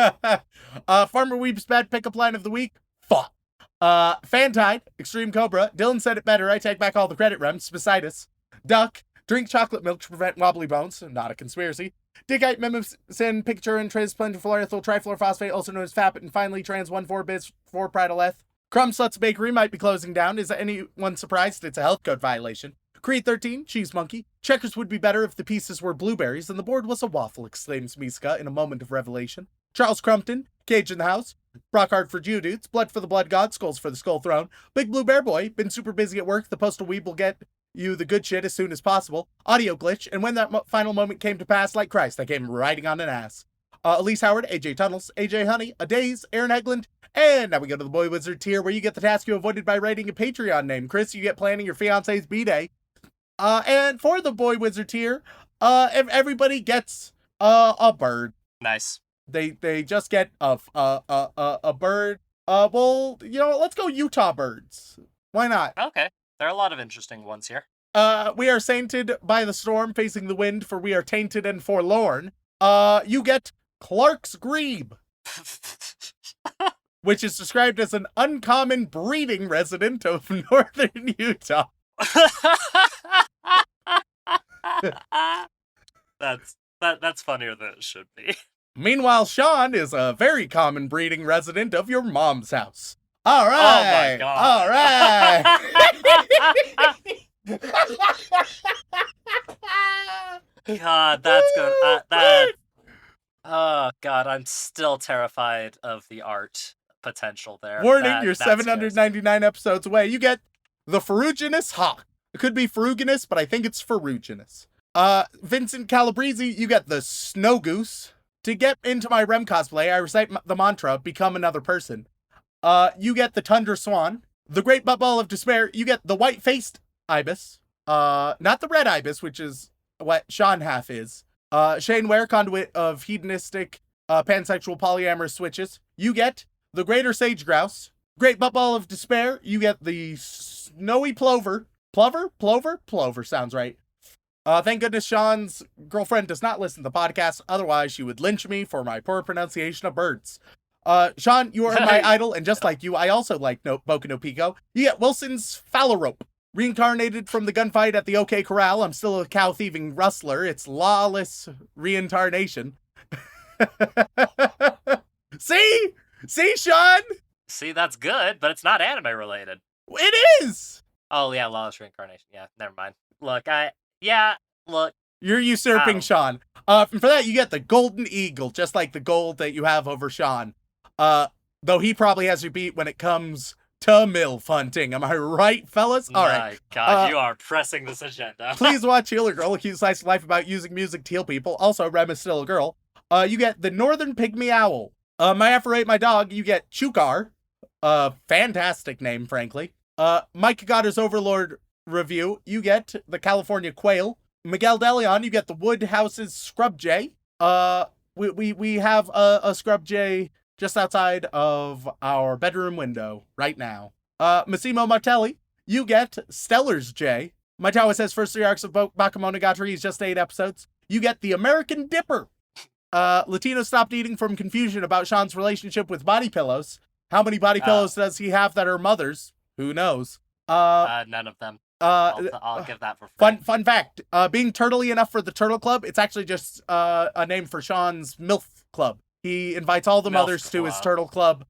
Farmer Weeb's bad pickup line of the week. Fuck. Fantide, Extreme Cobra, Dylan said it better, I take back all the credit, Rems, Besides, Duck, drink chocolate milk to prevent wobbly bones, not a conspiracy, Dickite Mimicin, Picture and Transplantifluorethyl Trifluorophosphate, also known as FAP, and finally Trans 1,4-bis 4 Pridoleth. Crumb Sluts Bakery might be closing down, is anyone surprised? It's a health code violation. Creed 13, Cheese Monkey, Checkers would be better if the pieces were blueberries and the board was a waffle, exclaims Miska in a moment of revelation. Charles Crumpton, Cage in the House, Brockhart for Jew Dudes, Blood for the Blood God, Skulls for the Skull Throne, Big Blue Bear Boy, been super busy at work, the Postal Weeb will get you the good shit as soon as possible, Audio Glitch, and when that final moment came to pass, like Christ, I came riding on an ass. Elise Howard, AJ Tunnels, AJ Honey, A Days, Aaron Eglund, and now we go to the Boy Wizard tier where you get the task you avoided by writing a Patreon name. Chris, you get planning your fiance's B-Day. And for the Boy Wizard tier, everybody gets a bird. Nice. They just get a bird. Well, you know, let's go Utah birds. Why not? Okay. There are a lot of interesting ones here. We are sainted by the storm, facing the wind, for we are tainted and forlorn. You get Clark's Grebe, which is described as an uncommon breeding resident of northern Utah. That's funnier than it should be. Meanwhile, Shaun is a very common breeding resident of your mom's house. All right. Oh my god. All right. God, that's good. Oh god, I'm still terrified of the art potential there. Warning, you're That 799 episodes away. You get the Ferruginous Hawk. It could be Ferruginous, but I think it's Ferruginous. Vincent Calabrese, you get the Snow Goose. To get into my Rem cosplay, I recite the mantra, become another person. You get the Tundra Swan. The Great Buttball of Despair, you get the White-Faced Ibis. Not the Red Ibis, which is what Shaun half is. Shane Ware, conduit of hedonistic, pansexual polyamorous switches. You get the Greater Sage Grouse. Great Buttball of Despair, you get the Snowy Plover. Plover sounds right. Thank goodness Shaun's girlfriend does not listen to the podcast. Otherwise, she would lynch me for my poor pronunciation of birds. Shaun, you are my idol, and just like you, I also like Boku no Pico. You get Wilson's Phalarope. Reincarnated from the gunfight at the OK Corral, I'm still a cow-thieving rustler. It's lawless reincarnation. See? See, Shaun? See, that's good, but it's not anime related. It is! Oh, yeah, lawless reincarnation. Yeah, never mind. Look, look. You're usurping Shaun. For that, you get the Golden Eagle, just like the gold that you have over Shaun. Though he probably has you beat when it comes to MILF hunting. Am I right, fellas? All right. My God, you are pressing this agenda. Please watch Healer Girl, a cute slice of life about using music to heal people. Also, Rem is still a girl. You get the Northern Pygmy Owl. My Afro my dog, you get Chukar. Fantastic name, frankly. Mike got his Overlord review. You get the California Quail. Miguel DeLeon, you get the Woodhouse's Scrub Jay. We have a Scrub Jay just outside of our bedroom window right now. Massimo Martelli, you get Stellar's Jay. My Tawa says first 3 arcs of Bakemonogatari is just 8 episodes. You get the American Dipper. Latino stopped eating from confusion about Shaun's relationship with body pillows. How many body pillows does he have that are mothers? Who knows? None of them. I'll give that for free. Fun fact. Being turtly enough for the Turtle Club, it's actually just a name for Shaun's MILF Club. He invites all the mothers to his Turtle Club,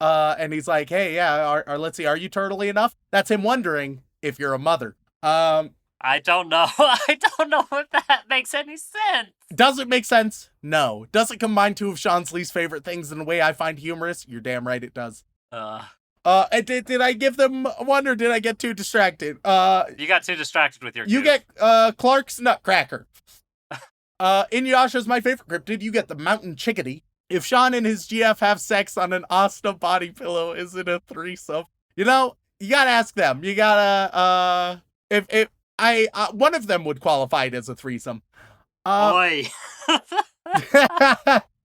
and he's like, hey, yeah, let's see, are you turtly enough? That's him wondering if you're a mother. I don't know. I don't know if that makes any sense. Does it make sense? No. Does it combine 2 of Shaun's least favorite things in a way I find humorous? You're damn right it does. Did I give them one, or did I get too distracted? You got too distracted with your You goof. get Clark's Nutcracker. Inuyasha's my favorite cryptid. You get the Mountain Chickadee. If Shaun and his GF have sex on an Asta body pillow, is it a threesome? You know, you gotta ask them. You gotta, one of them would qualify it as a threesome. Boy.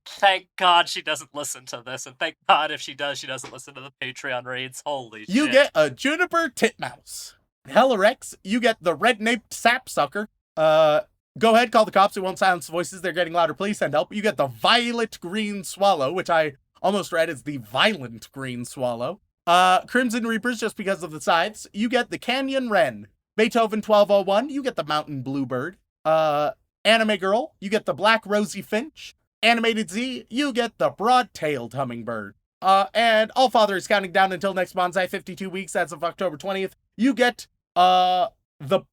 Thank God she doesn't listen to this, and thank God if she does, she doesn't listen to the Patreon raids. Holy shit. You get a Juniper Titmouse. Hellarex, you get the Red-Naped Sapsucker. Go ahead, call the cops. It won't silence the voices. They're getting louder. Please send help. You get the Violet Green Swallow, which I almost read as the Violent Green Swallow. Crimson Reapers, just because of the sides. You get the Canyon Wren. Beethoven 1201, you get the Mountain Bluebird. Anime Girl, you get the Black Rosy Finch. Animated Z, you get the Broad-Tailed Hummingbird. And Allfather is counting down until next Bonsai, 52 weeks as of October 20th. You get the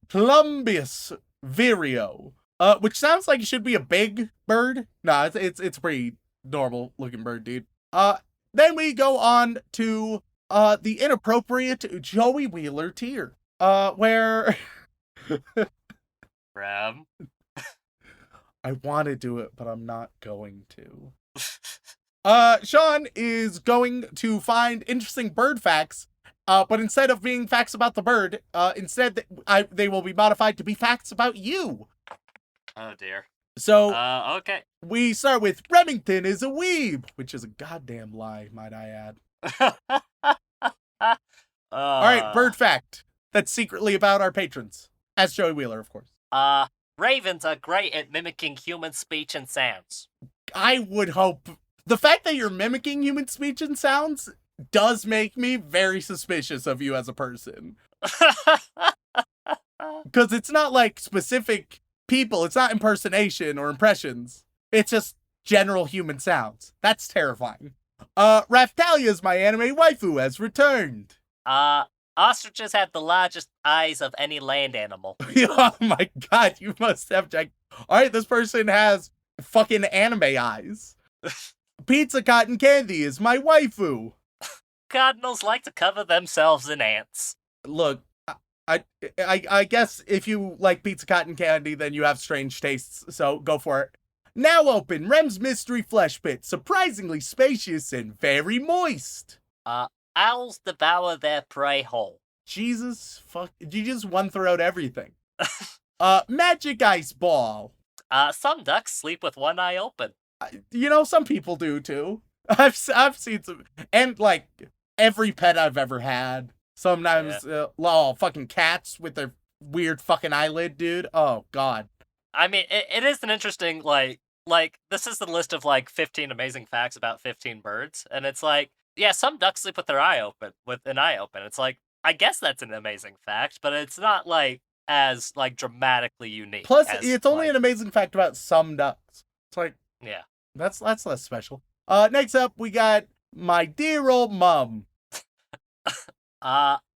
Plumbeus Vireo, which sounds like it should be a big bird. No, it's a pretty normal looking bird, dude. Then we go on to the inappropriate Joey Wheeler tier, where Ram. I want to do it, but I'm not going to. Shaun is going to find interesting bird facts, but instead of being facts about the bird, instead they will be modified to be facts about you. Oh dear. So, okay. We start with Remington is a weeb, which is a goddamn lie, might I add. All right, bird fact that's secretly about our patrons. As Joey Wheeler, of course. Ravens are great at mimicking human speech and sounds. I would hope. The fact that you're mimicking human speech and sounds does make me very suspicious of you as a person. Because it's not like specific people. It's not impersonation or impressions. It's just general human sounds. That's terrifying. Raftalia's my anime waifu has returned. Ostriches have the largest eyes of any land animal. Oh my god, you must have checked. Alright, this person has fucking anime eyes. Pizza Cotton Candy is my waifu. Cardinals like to cover themselves in ants. Look, I guess if you like pizza cotton candy, then you have strange tastes, so go for it. Now open, Rem's Mystery Flesh Pit, surprisingly spacious and very moist. Owls devour their prey whole. Jesus, fuck, you just one throughout everything. Magic Ice Ball. Some ducks sleep with one eye open. You know, some people do too. I've seen some, and like every pet I've ever had. Sometimes, fucking cats with their weird fucking eyelid, dude. Oh, God. I mean, it is an interesting, like, this is the list of, 15 amazing facts about 15 birds, and it's like, yeah, some ducks sleep with an eye open. It's like, I guess that's an amazing fact, but it's not, as, dramatically unique. Plus, as, it's only an amazing fact about some ducks. It's like, yeah. that's less special. Next up, we got my dear old mom.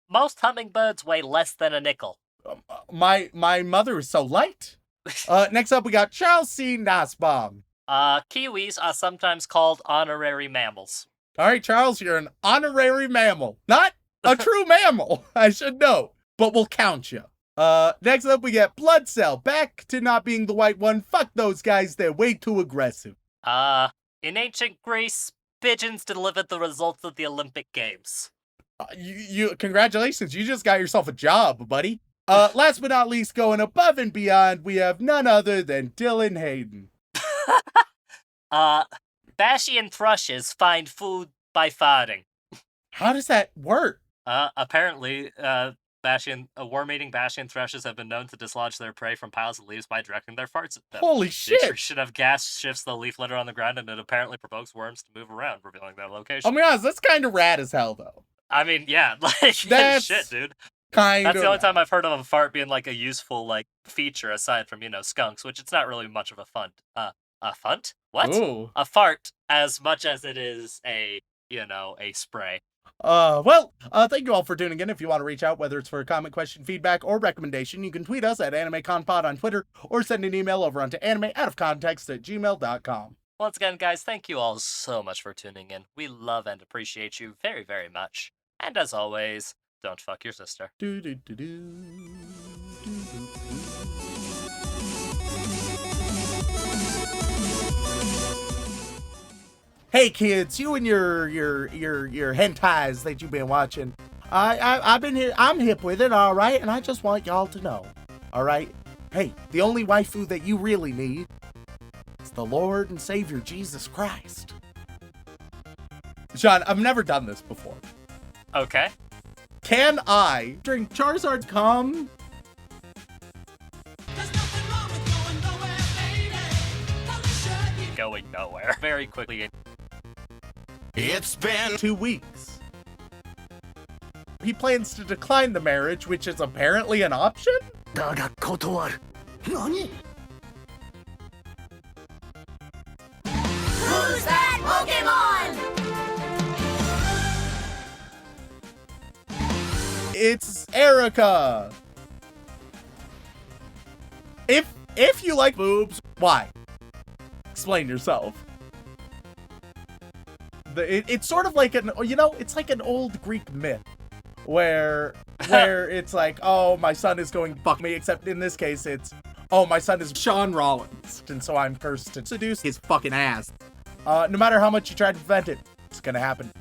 Most hummingbirds weigh less than a nickel. My mother is so light. Next up, we got Charles C. Nussbaum. Kiwis are sometimes called honorary mammals. All right, Charles, you're an honorary mammal. Not a true mammal, I should know, but we'll count you. Next up, we get Blood Cell. Back to not being the white one. Fuck those guys, they're way too aggressive. In ancient Greece, pigeons delivered the results of the Olympic Games. You congratulations, you just got yourself a job, buddy. Last but not least, going above and beyond, we have none other than Dylan Hayden. Bashian thrushes find food by farting. How does that work? Apparently, worm-eating Bashian thrushes have been known to dislodge their prey from piles of leaves by directing their farts at them. Holy The shit! excretion of gas shifts the leaf litter on the ground, and it apparently provokes worms to move around, revealing their location. I'll be honest, that's kind of rad as hell, though. I mean, yeah, That's shit, dude. Kind of. That's the only time I've heard of a fart being a useful feature aside from skunks, which it's not really much of a fun. A funt? What? Ooh. A fart, as much as it is a spray. Thank you all for tuning in. If you want to reach out, whether it's for a comment, question, feedback, or recommendation, you can tweet us at AnimeConPod on Twitter, or send an email over onto animeoutofcontext@gmail.com. Once again, guys, thank you all so much for tuning in. We love and appreciate you very, very much. And as always, don't fuck your sister. Hey kids, you and your hentais that you've been watching. I've been here. I'm hip with it, all right, and I just want y'all to know, all right. Hey, the only waifu that you really need is the Lord and Savior Jesus Christ. Shaun, I've never done this before. Okay. Can I drink Charizard's cum? Going nowhere. Very quickly. It's been 2 weeks. He plans to decline the marriage, which is apparently an option? Who's that Pokemon? It's Erica. If you like boobs, why? Explain yourself. It's sort of like it's like an old Greek myth where it's like, oh, my son is going to fuck me, except in this case it's, oh, my son is Shaun Rollins, and so I'm cursed to seduce his fucking ass. No matter how much you try to prevent it, it's gonna happen.